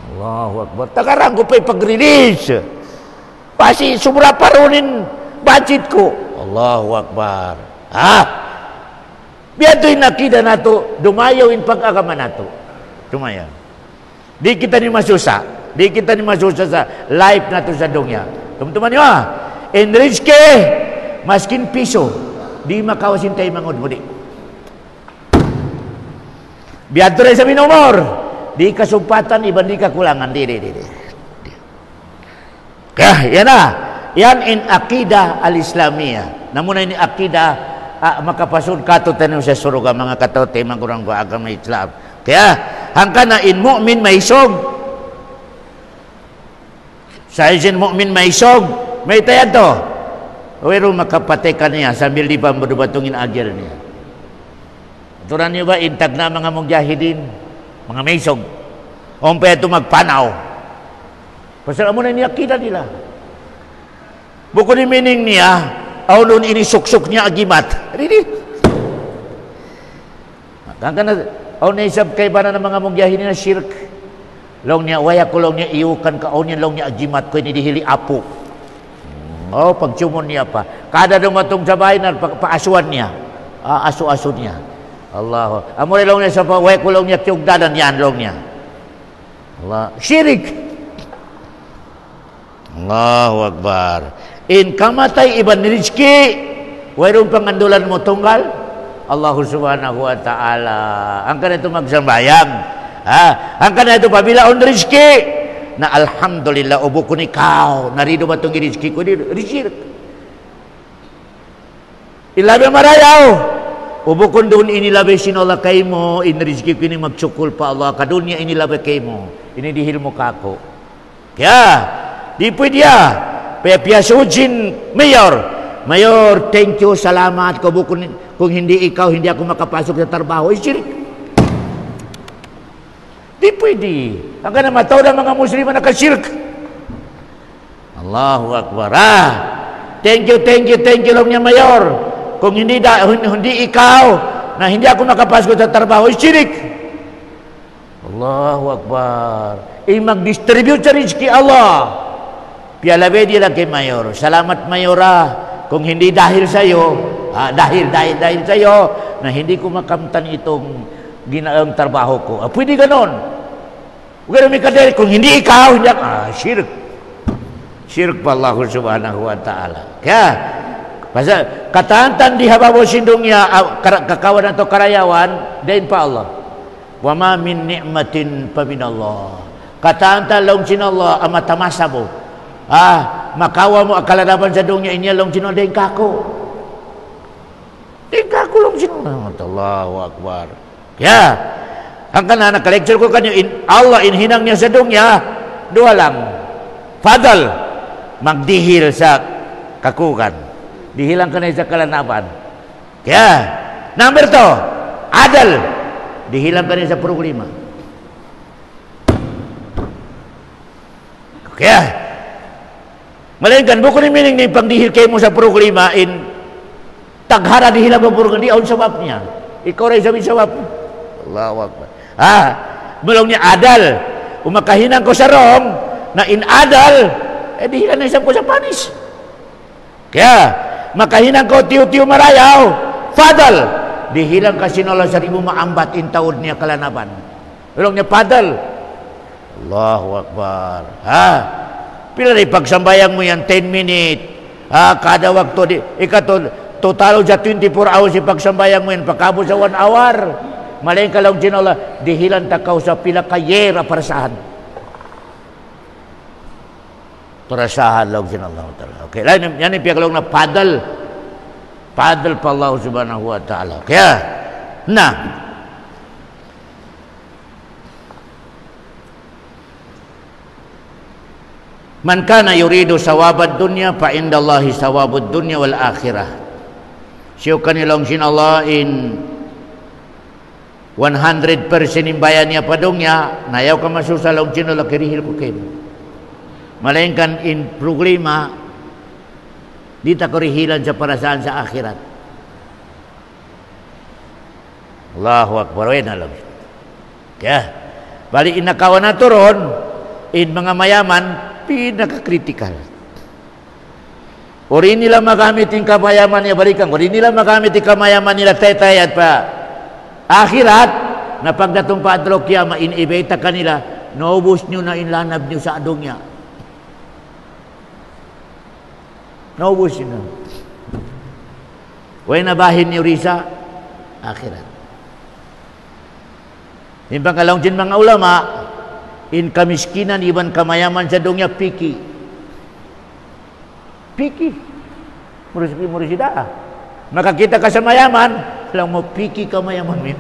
Allahu Akbar. Takarang ko pa'y pag-release. Pasi, sumura pa ronin budget ko. Allahu Akbar. Biyado'y nakida na to, dumayaw in pag-agama na to. Dumayaw. Di kita ni masusa. Sa life na to sa dunya. Teman-teman nyo enrich ke, maskin piso, di makawasin tayo mangod mo di. Biadto rin sa minumor, di kasumpatan, iban di kakulangan. Di. Kaya, yan na. Yan in akidah al-Islamiyah. Namun ini akidah, makapasod kato tayo sa suruga, mga katote, mga kurang ko agama Islam. Kaya, hangka na in mu'min maisog. Sa isin mu'min maisog, may tayo to. Pero makapatay ka niya sambil di pa madubatungin agir niya. Aturan niyo ba, intag na mga mujahidin, mga maisog. Umpay ito magpanaw. Pasal mo na niyakita nila. Bukod ni meaning niya, aw noon inisuksok niya agimat. Really? Aw na isab kay ba na ng mga mujahidin na shirk. Long niya, waya ko long niya iukan ka, aw niya long niya agimat ko, inidihili apo. Pagcumon niya pa. Kada dumatong sa bahay na, paasuan niya. Aso-aso niya. Allah. Amoy long niya sa paway ko long niya, tiyugdadan yan long niya. Allah. Syirik. Allahu Akbar. In kamatay iban rizki, wairong pangandulan mo tunggal, Allah subhanahu wa ta'ala. Ang ka na ito magsambayang. Ang ka na ito pabilaon rizki. Na alhamdulillah ubo ko ni ikaw narido ba itong rizki ko di rizki ilabi marayaw ubo ko doon inilabi sinola kay mo in rizki ko ini magsukul pa Allah kadunya inilabi kay mo inidihil mo kako kaya di pwede piyasujin mayor thank you salamat ko buko kung hindi ikaw hindi ako makapasok sa trabaho isirik. Di pwede. Ang ka na mataw ng mga Muslim na nakasirk. Allahu Akbar. Thank you lang niya, Mayor. Kung hindi ikaw, na hindi ako nakapasok sa trabaho, sirik. Allahu Akbar. Mag-distribute sa rizki Allah. Pialabe di lang kay Mayor. Salamat, Mayora. Kung hindi dahil sa'yo, dahil sa'yo, na hindi ko makamtan itong ginaang trabaho ko. Pwede ganon. Huwag may kadari. Kung hindi ikaw, hindi ako. Shirk. Shirk pa Allah subhanahu wa ta'ala. Kaya, katantan di hababo sindong niya, kakawan na to karayawan, dahin pa Allah. Wa ma min ni'matin pa min Allah. Katantan lang sin Allah, amatamasa mo. makawa mo akaladaban sa dunya inya long sino dengkako. Dengkako long sino. Allahu akbar. Ya. Ang kana naka-lecture ko kanyo Allah inhinang niya sa dunya dua lang. Fadal magdihil sa kakukan. Dihilang ka na sa kalanaban. Ya. Number 2, adal. Dihilang ka na sa problema. Kaya, malingkan, bukan yung meaning ni pagdihil kayo mo sa problema in taghara dihilang mo problema, di aun sabab niya. Ikaw rin sabi sabab. Allahu Akbar. Belum niya adal. Umakahinang ko sa wrong, na in adal, dihilang na isang ko sa panis. Kaya, makahinang ko tiyo-tiyo marayaw, fadal. Dihilang ka sinola sa ribu maambat in taod niya kalanaban. Belum niya fadal. Allahu Akbar. Pila rin pagsambayang mo yan 10 minutes. Kada waktu total sa 24 hours si pagsambayang mo yan pagkabot sa 1 hour. Malain ka lang sinola dihilan takaw sa pila kayera parasahan. Parasahan lang sinola. Okay, yan yung piyakalong na padal. Padal pa Allah subhanahu wa ta'ala. Kaya man kana yuridu sawabad dunya fa indallahi sawabud dunya wal akhirah. Siyo kanilang sin Allah in 100% imbayan niya pa dunya, nayaw ka masusalong sino la kirihil ko kayo. Malainkan in problema di ta korihilan sa parasaan sa akhirat. Allahu Akbar. Kaya bali inakawan na turon in mga mayaman pinaka-critical. Ori nila magamit yung kamayaman niya balikan. Ori nila magamit yung kamayaman nila tetay at pa akhirat na pagdatong padrok kaya mainibeta kanila naubos nyo na inlanab nyo sa adong niya. Naubos nyo na. Way nabahin niyo risa akhirat. Yung pangkalawang dyan mga ulama in kamiskinan iban kamayaman sa dunya piki. Murusida. Makakita ka sa mayaman, lang mo piki kamayaman mo.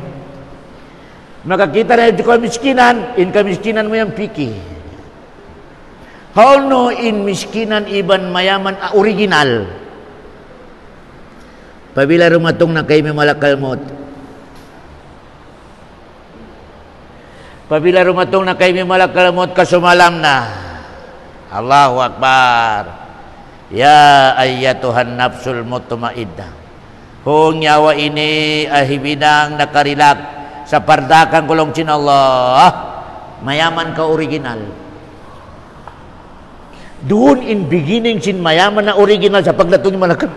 Makakita na yung kamiskinan, in kamiskinan mo yung piki. How no in miskinan iban mayaman original. Pabila rumatong na kayo may malakalmot. Pabila rumatong na kayo may malakalamot kasumalam na. Allahu Akbar. Ya ayyatuhan nafsul mutmainnah. Kung nyawa ini ahibinang nakarilak sa pardakan kulong sin Allah, mayaman ka original. Doon in beginning sin mayaman na original sa pagdatong malakal.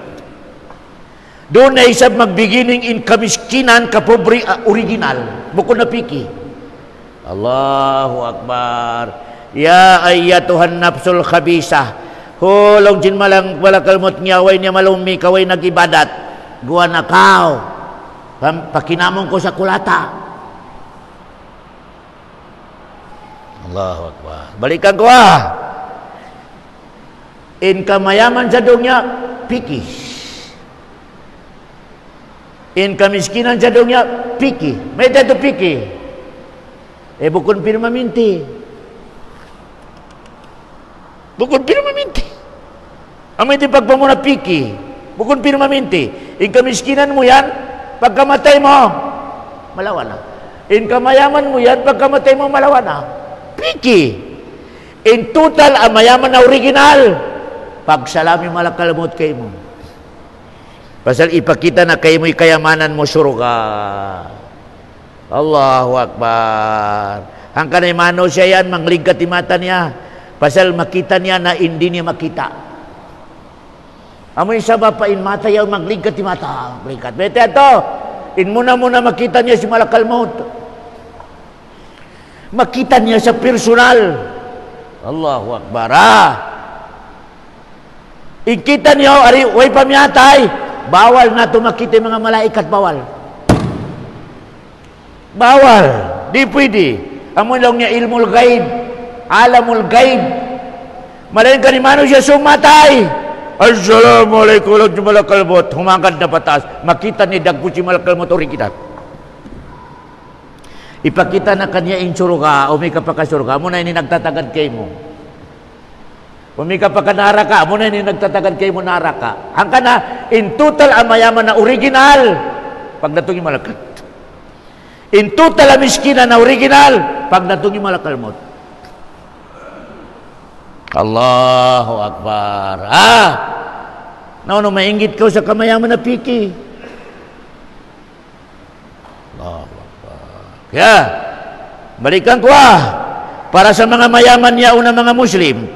Doon na isab mag-beginning in kamiskinan kapobre original. Bukod na piki. Allahu Akbar. Ya ayyatuhan nafsul khabisah. Hulong jin malang malakalmot ngaway niya malumi kaway nagibadat. Guwa na kao. Pakinamong ko sa kulata. Allahu Akbar. Balikan ko in kamayaman sa dunya piki. In kamiskinan sa dunya piki. May tayo piki. Bukod pirmaminti. Bukod pirmaminti. Amay di pagpamuna piki. Bukod pirmaminti. In kamiskinan mo yan, pagkamatay mo, malawa na. In kamayaman mo yan, pagkamatay mo, malawa na. Piki. In total, ang mayaman na original, pagsalami malakalamot kayo mo. Pasal ipakita na kayo mo'y kayamanan mo suruga. Allahu Akbar. Ang kanay mano siya yan, mangligkat mata niya. Pasal makita niya na hindi niya makita. Amoy sabab pa in mata yaw magligkat mata. Magligat. Bete ito, in muna makita niya si malakalmot. Makita niya sa personal. Allahu Akbar. Ikita niyo, ari, way pamiyatay. Bawal na ito makita mga malaikat, bawal. Bawal. Di pwede. Amo lang niya ilmul gaib. Alamul gaib. Malain ka ni mano siya sumatay. Assalamualaikum warahmatullahi wabarakatuh. Humangkat na pataas. Makita ni dagko si malakal mo tori kita. Ipakita na kanya in suruga o may kapakasuruga. Muna ini nagtatagad kay mo. O may kapakanaraka. Muna ini nagtatagad kay mo naraka. Hangka na in total ang mayaman na original. Pagdatong yung malakal. In total ang miskina na original. Pagdatong yung malakal mo. Allahu Akbar. Nauno maingit ka sa kamayaman na piki. Allahu Akbar. Kaya, balikan ko para sa mga mayaman niya una mga Muslim.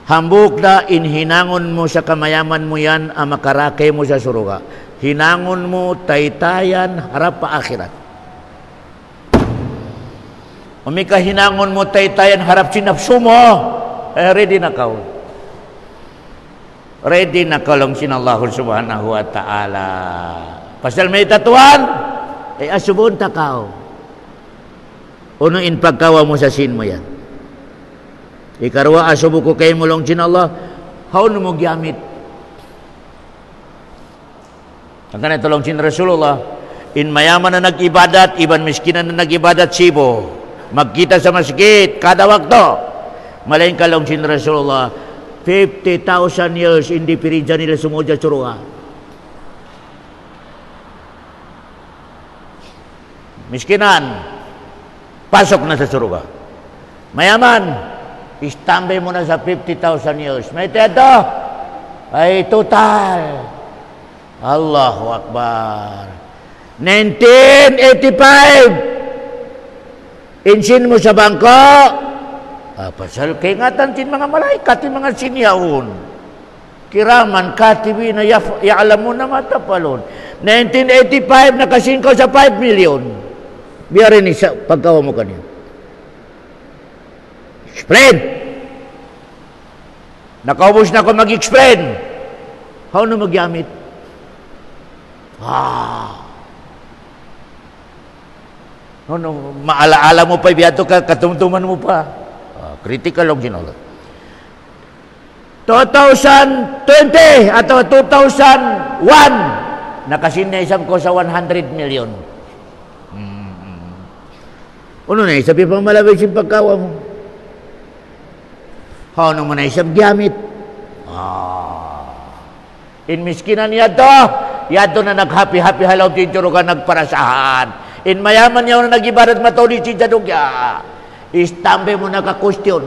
Hambuk na inhinangon mo sa kamayaman mo yan ang makarakay mo sa suruga. Hinangon mo taytayan harap pa akhirat. Umika hinangon mo taytayan harap sinapsu mo. Ready na ka. Ready na ka lang sinallahu subhanahu wa ta'ala. Pasal may tatuan, asubon ta ka. Uno in pagkawa mo sa sin mo yan. Ikarwa asubo ko kayo mo lang sinallah, how mo gyamit? Ang kanito lang sin Rasulullah, in mayaman na nag-ibadat, iban miskinan na nag-ibadat sibo. Magkita sa masjid kada wakto. Malain ka lang sin Rasulullah 50,000 years hindi pirinja nila sumudya suruha. Miskinan pasok na sa suruha. Mayaman istambay mo na sa 50,000 years. May teto ay total. Allahu Akbar. 1985 insin mo sa bangko. Pasal kaingatan tin mga malaikat, tin mga sinyaon. Kiraman, katibi na ya'alamun na matapalon. 1985, nakasin ko sa 5 million. Biyarin isa, pagkawa mo kanina. Explain! Nakaubos na ako mag-explain. How na magyamit? Maalaala mo pa, biyato ka, katumtuman mo pa. Critical lang sinala. 2020 atau 2001 nakasinay-isam ko sa 100 million. Ano na isabi pang malabay si pagkawa mo? How naman na isang gamit? In miskinan yato na nag-happy-happy halaw tinturo ka nagparasahan. In mayaman niya na nag-ibarat matuli si Jadugya. Istambe mo na ka-question.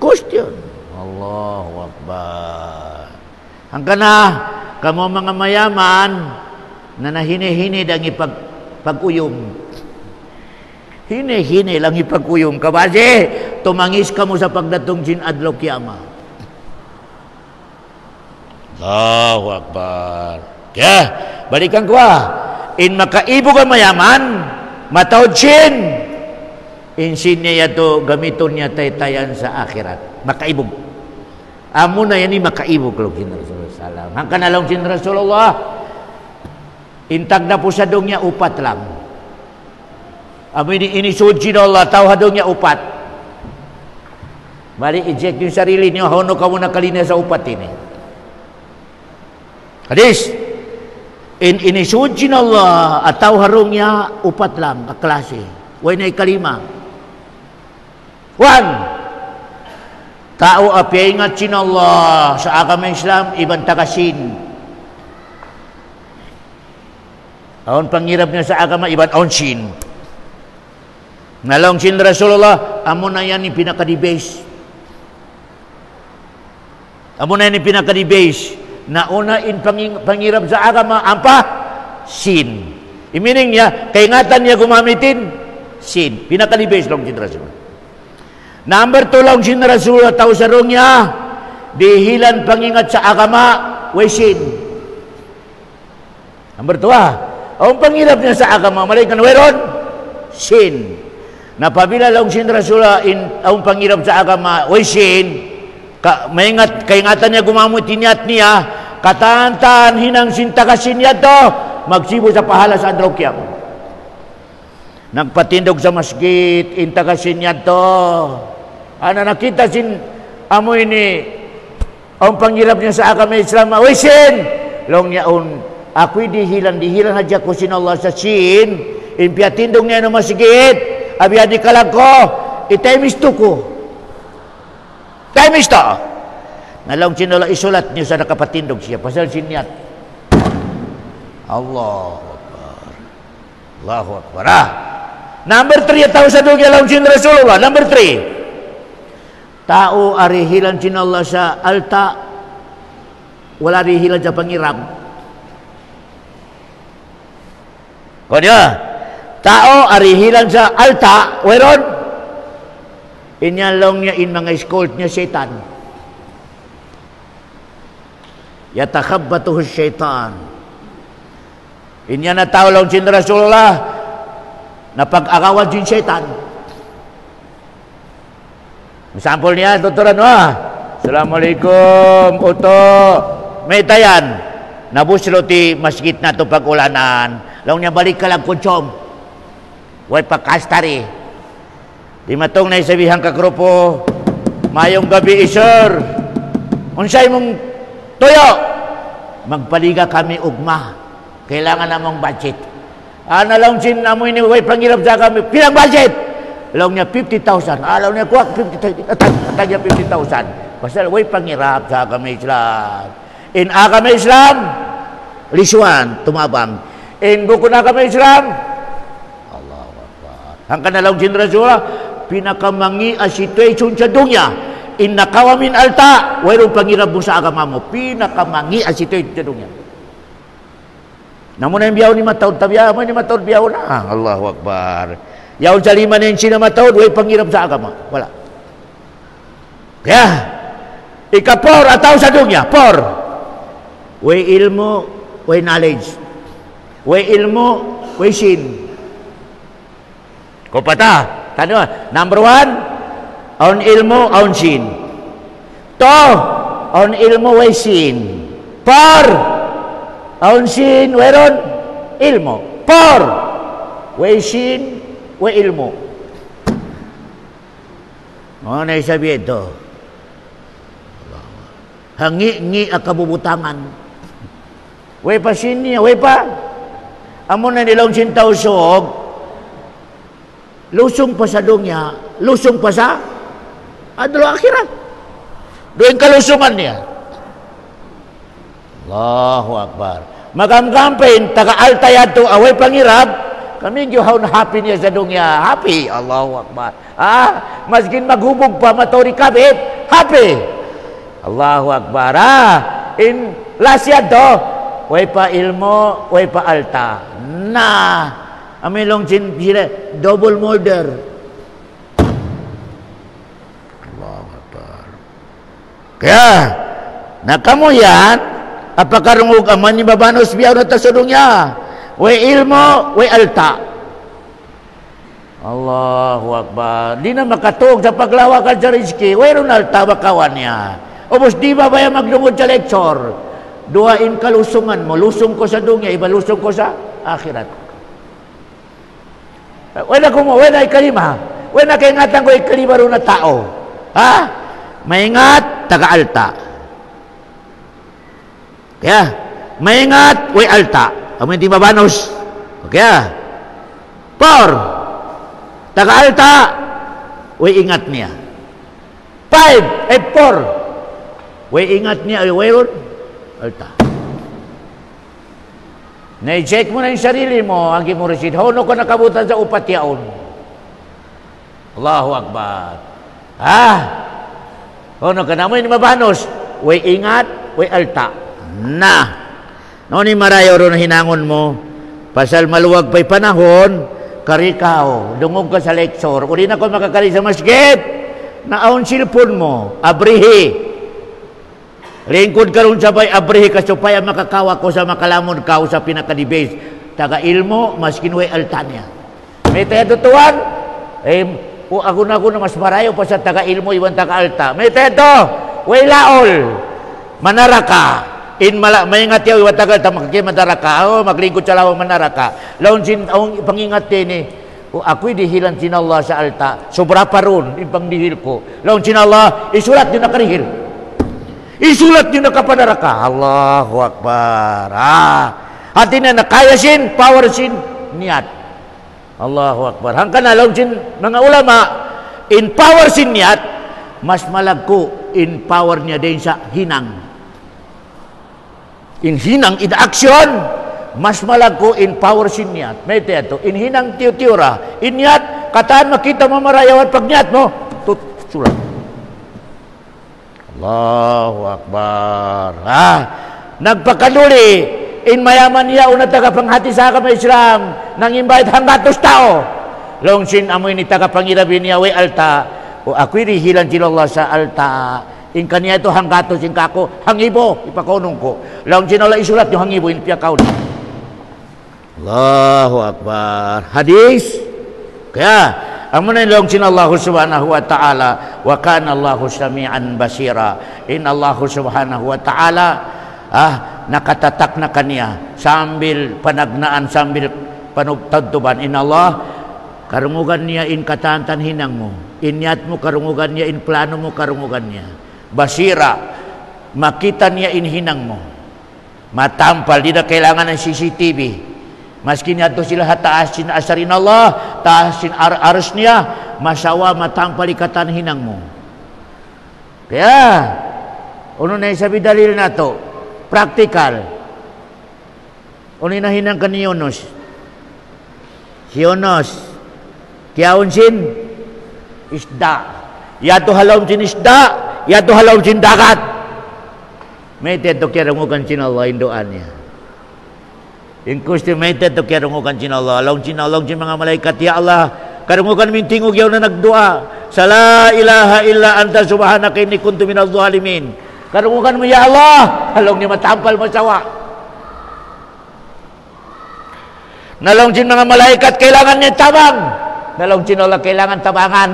Question. Allahu Akbar. Hanggang na, kamo mga mayaman na nahine-hine ang ipag-uyom. Hine-hine lang ipag-uyom ka. Kasi tumangis ka mo sa pagdatong sin adlaw kiyama. Allahu Akbar. Kaya, balikan ko in makaibo ka mayaman, matawad sin. Insin niya to gamiton niya taytayan sa akhirat. Makaibog. Amo na yan makaibog lang sin Rasulullah. Hangka na lang sin Rasulullah. Intag na po sa dong niya upat lang. Amo inisud sin Allah tawhadong niya upat. Mali eject yung sarili niyo hono ka mo nakalina sa upat ini. Hadis. Inisud sin Allah at tawharong niya upat lang kaklase. Way na ikalima. One, tao apingat sin Allah sa agama Islam iban takasin. Aon pangirap niya sa agama iban onsin. Nalong sin Rasulullah amo na yan yung pinaka-debase. Amo na yan yung pinaka-debase. Nauna in pangirap sa agama ampa sin. Imining niya kaingatan niya gumamitin sin. Pinaka-debase lang sin Rasulullah. Number 2 lang sin Rasulullah tao sa rong niya dihilan pangingat sa agama way sin. Number 2 ang pangirap niya sa agama malaikan weron sin. Napabila lang sin Rasulullah in ang pangirap sa agama way sin. Maingat kaingatan niya gumamit niya katantan hinang sintakasin niya to magsibo sa pahala sa adlaw kiyama. Nagpatindog sa masjid intakasin niya to Ana nakita sin amo ini ang panghirap niya sa agama Islam. Wisin long niya ako'y dihilan aja ko sin Allah sa sin. Impiatindong niya no masigit. Abi adi kalag ko. Itay misto ko. Itay misto. Nalong sinula isulat niyo sa nakapatindog siya. Pasal sinyat. Allahu Akbar. Allahu Akbar. Number 3 tao sa dugi alam sin Rasulullah. Number 3. Tao arihilan sin Allah sa alta. Wala arihilan sa pangiram. Kanya. Tao arihilan sa alta. Weron. Inyalong niya in mga escort niya syaitan. Yatakhabbatuhu syaitan. Inya na tao lang sin Rasulullah na pag-agawan sin syaitan. Sampul niya, tuturan mo. Assalamualaikum, uto. May tayan. Nabuslo ti masjid na to pag-ulanan. Lang niya balik ka lang kunchom. Way pakastari. Di matong na isabihan ka grupo. Mayong gabi isor. Unsay mong tuyo. Magpaliga kami ugma. Kailangan namang budget. Ana lang sin amoy ni way pangirap sa kami. Pilang budget? Long niya 50,000. Alaw niya kuwak 50,000. Atag niya 50,000. Pasal way pangirap sa agama Islam. In agama Islam, lisuan, tumabang. In buko na agama Islam, Allahu Akbar. Hangkan na lang sin Rasulullah, pinakamangi a situation sa dunya. In nakawamin alta, wayrong pangirap mo sa agama mo. Pinakamangi a situation sa dunya. Namun ang biyaw ni matawad, tabiya mo ni matawad biyaw na. Allahu Akbar. Yaw sa 5 na yung sinamatawad, way pangirap sa agama. Wala. Kaya, ikapor ataw sa dunya, por. Way ilmo, way knowledge. Way ilmo, way sin. Kupata, tano, number 1, on ilmo, on sin. To, on ilmo, way sin. Por, on sin, weron, ilmo. Por, way sin, way ilmu. Ano na sabi ito? Hangi-ngi ang kabubutangan. Way pa sinya, way pa. Amo na nilang sintaw sog. Lusong pa sa dunya. Lusong pa sa adlo akhirat. Doon kalusungan niya. Allahu Akbar. Magamgampin, taga-alta yato, away pangirap. Kami yung happy niya sa dunya. Happy. Allahu Akbar. Maskin maghubog pa, matori kabit. Happy. Allahu Akbar. In last year to, way pa ilmo, way pa alta. Amilong sila, double murder. Allahu Akbar. Kaya, nakamo yan, apakarungog aman ni babanos biyaw na tasudong niya. Way ilmo, way alta. Allahu Akbar. Di na makatug sa paglawakan sa rizki. Way ron alta bakawan niya. Obos di ba baya maglungod sa lecture? Duhain kalusungan mo. Lusong ko sa dunya, iba lusong ko sa akhirat. Way na kumo, way na ikalima. Way na kaingatan ko ikalima ron na tao. Maingat, taga-alta. Kaya, maingat, way alta. Amin di mabanos. Okay. Por. Taga-alta. Way ingat niya. 5. 4. Way ingat niya. Way alta. Na-check mo na yung sarili mo. Ang mo receipt. Hono ko nakabutan sa upat yaon. Allahu Akbar. Hono ka na mo yung mabanos. Way ingat. Way alta. Ni marayo ron hinangon mo, pasal maluwag pa'y panahon, karikaw, dungog ka sa lecture, uli na ko makakari sa masjid, naon silpon mo, abrihi. Lingkod ka ron sabay, abrihi ka, supaya makakawa ko sa makalamon ka sa pinakadibase. Taga ilmo, maskin way altanya. May tayo tutuan, ako na mas marayo pa sa taga ilmo, iwan taga alta. May tayo, way laol, manaraka. Maingat yaw iwatagal ta makikimadara ka. Maglingkod sa lawang manara ka. Laon sin ang pangingat ni O ako'y dihilan sin Allah sa alta. So berapa ron ibang dihil ko. Lawan sin Allah, isulat nyo na karihil. Isulat nyo na kapadaraka. Allahu Akbar. Hati na nakaya sin, power sin, niat. Allahu Akbar. Hangkan na lawan sin mga ulama, in power sin niat, mas malagko in power niya din sa hinang. In hinang, in action, mas malagko in power sin niat. May ito, in hinang tiyo-tiyura, in niat, kataan makita mo marayawan pag niat mo, sulat. Allahu Akbar. Nagpakanuli, in mayaman niya, una tagapanghati sa kami Islam, nang invite hanggatos tao. Long sin amoy ni tagapangirabi niya, we alta, o ako'y rihilan sin Allah sa alta, in kanya ito hanggatos sin kako, hangibo, ipakunong ko. Long sin Allah isulat yung hangibo, in piyakaw na. Allahu Akbar. Hadis. Kaya, amunan long sin Allah subhanahu wa ta'ala, wa kana Allahu sami'an basira. In Allah subhanahu wa ta'ala, nakatatak na kanya, sambil panagnaan, sambil panugtagtuban. In Allah, karungugan niya in katantan hinang mo. In niyat mo, karungugan niya. In plano mo, karungugan niya. Basira, makita niya in hinang mo. Matampal, di na kailangan ng CCTV. Maski niya to sila taas sin asarin Allah, taas sin aras niya, masawa matampal ikatan hinang mo. Kaya, ano na sabi dalil na to? Practical. Ano na hinang ka ni Yunus? Si Yunus, kiyaon sin isda. Yato halawm sin isda, yato halawm sin dagat. May teto kaya rungukan sin Allah, indoan niya. In estimated to karungukan sin Allah, along sin mga malaikat, ya Allah, karungukan min tingog yaw na nagdua, sa la ilaha illa anta subhanaka inni kuntu minadh dhalimin. Karungukan mo ya Allah, along ni matampal masawa. Nalong sin mga malaikat kailangan niya tabang, nalong sin Allah kailangan tabangan.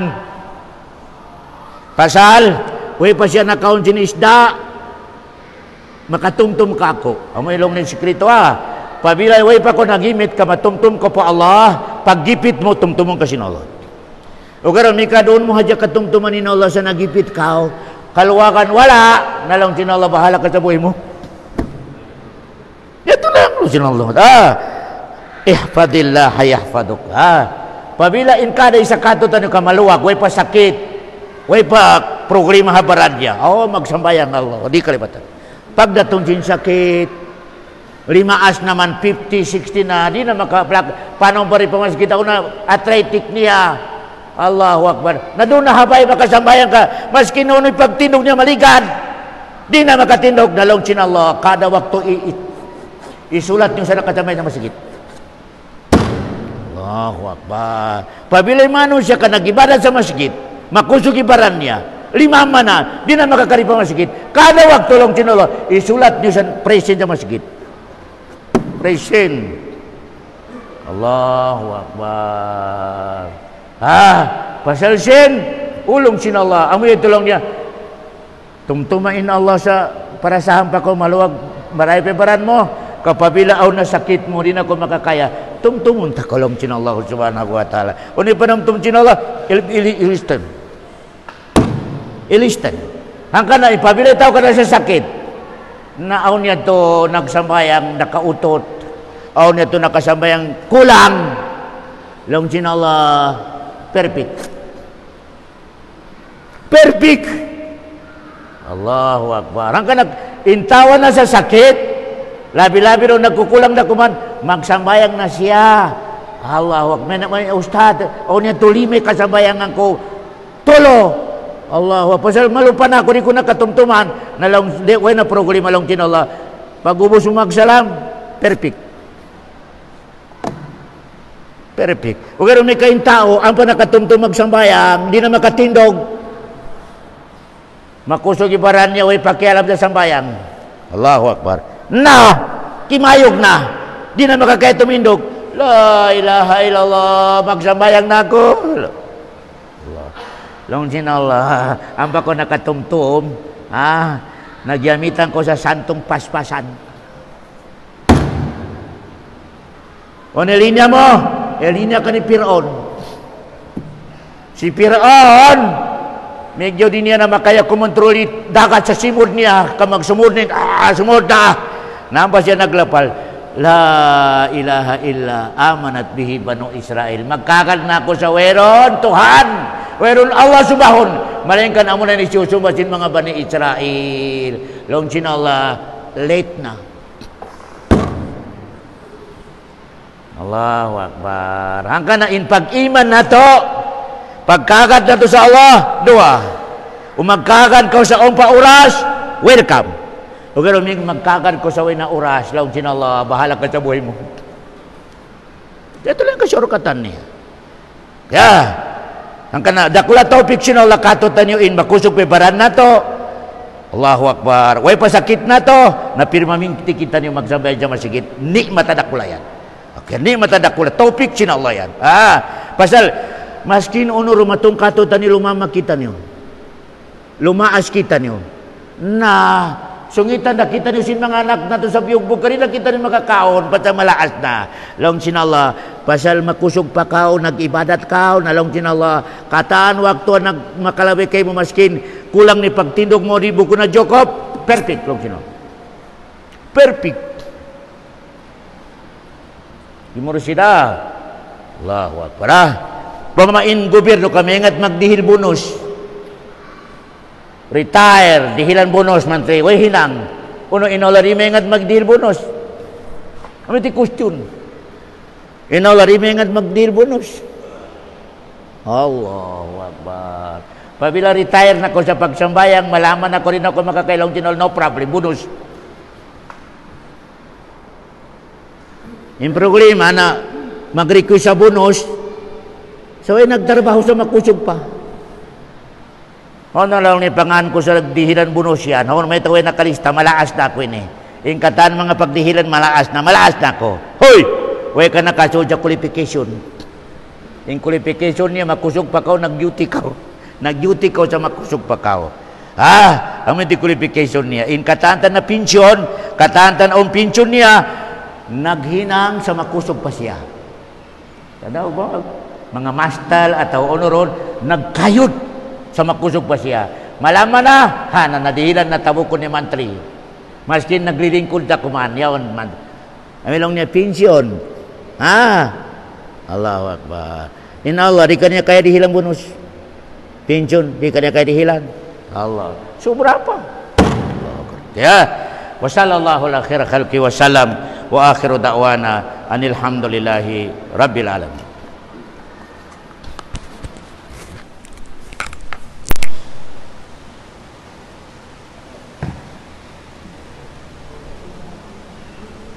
Pasal, way pa siya nakaon sin isda, makatumtum ka ako. Amo ilong ni sekreto Pabila way pa ko nagimit ka matumtum ko po Allah, paggipit mo tumtumon ka sin Allah. O karon mika doon mo hadya katumtuman ni Allah sa nagipit ka, kaluwakan wala, nalang sin Allah bahala ka sa buhay mo. Ito lang sin Allah. Ihfadillah yahfaduk. Pabila in kada isa katutan ka maluwag, way pa sakit, way pa problema habaradya. Magsambayang Allah, di kalibatan. Pagdatong sin sakit, 5 naman, 50, 60 na, di na makaplak. Paano pa rin pamas kita na athletic niya. Allahu Akbar. Na doon na habay makasambayan ka. Maski noon pagtindog niya maligad. Di na makatindog. Nalong sin Allah. Kada waktu isulat yung sa nakatamay na masigit. Allahu Akbar. Pabilay mano siya ka nag-ibadan sa masjid, makusog ibaran niya. 5 na, di na makakaripa masjid. Kada waktu long sin Allah, isulat niyo sa present sa masjid. Present. Allahu Akbar. Pasal sin ulong sin Allah. Amoy tulong niya. Tumtumain Allah sa para sa hampa ko maluwag maray pebaran mo. Kapabila aw na sakit mo, di na ko makakaya. Tumtumun ta kolong sin Allah subhanahu wa ta'ala. Uni panamtum sin Allah, ilistan. Ilistan. Hangka na ipabila tao ka na sa sakit. Naaw niya to nagsambayang nakautot, aw niya to nakasambayang kulang, long sin Allah perfect. Allahu Akbar. Ang kanag intawan na sa sakit, labi-labi ro nagkukulang na kuman, magsambayang na siya. Allahu Akbar. May ustad, aw niya to lime kasambayangan ko, tulo. Allah, pasal malupan ako di ko nakatumtuman nalang way na problema lang tin Allah. Pag ubos magsalam, perfect. O garo may kain tao ang panakatumtum magsambayang, di na makatindog. Makusog ibaran niya way pakialam sa sambayang. Allahu Akbar. Kimayog na. Di na makakaya tumindog. La ilaha illallah, magsambayang na ako. Long sin Allah, amba ko nakatumtum, nagyamitan ko sa santong paspasan. O nilinya mo, nilinya ka ni Piron. Si Fir'aun medyo din niya na makaya kumontroli dagat sa simod niya kamag sumod ni sumod na nampa siya naglapal la ilaha illa amanat bihi banu Israel magkakal na ako sa weron Tuhan weron Allah subahon malingkan amo na ni susubasin mga bani Israel long Allah late na Allahu Akbar hanggang na in pag-iman na to pagkagad na to sa Allah, dua. Umagkagad ko sa umpa oras, welcome. O pero magkagad ko sa wina oras, laong Allah, bahala ka sa buhay mo. Ito lang kasurukatan niya. Kaya, ang kana, dakula topik sinala katutan nyo in, makusog pebaran na to. Allahu Akbar. Way pasakit na to, napirma ming tikitan nyo magsambay dyan masigit, ni matadakula yan. Okay, ni matadakula, topik sinala yan. Pasal, maskin ono rumatong katutan ni lumama kita niyo. Lumaas kita niyo. Na sungitan na kita niyo sin mga anak nato sa biyugbog kanina kita ni makakaon pata malaas na. Long sinala pasal makusog pa kao nagibadat kao na long sinala kataan waktu nag makalabi kay mo maskin kulang ni pagtindog mo di buko na Jokop perfect long sinala. Perfect. Dimuro sila. Allahu Akbar. Pamain gobyerno kami ingat magdihil bonus. Retire, dihilan bonus mantri. Way hinang. Uno inolari may ingat magdihil bonus. Kami ti question. Inolari may ingat magdihil bonus. Allahu Akbar. Pabila retire na ko sa pagsambayang, malaman ako rin ako makakailang tinol, no problem, bonus. Yung problema na mag-request sa bonus, so ay nagtrabaho sa makusog pa. Ano lang ni pangan ko sa dihilan bonus yan. Ano may tawin nakalista, malaas na ako ini. Yung kataan mga pagdihilan, malaas na ako. Hoy! Huwag ka nakasod sa qualification. Yung qualification niya, makusog pa kao, nag-duty kao. Nag-duty kao sa makusog pa kao. Ang may qualification niya. Yung kataan na pensyon, kataan ang pensyon niya, naghinang sa makusog pa siya. Tanaw ba? Mga mastal atau onoron nagkayod sa makusog pa siya. Malaman na, nadihilan na tabukon ni mantri. Maskin naglilingkod na kuman, yaon man. Amilong niya pensyon. Allahu Akbar. Inallah, di kanya kaya dihilang bonus. Pensyon, di kanya kaya dihilang. Allah. So, berapa? Ya. Wa sallallahu ala khair khalqi wa salam wa akhiru da'wana anil hamdulillahi rabbil alamin.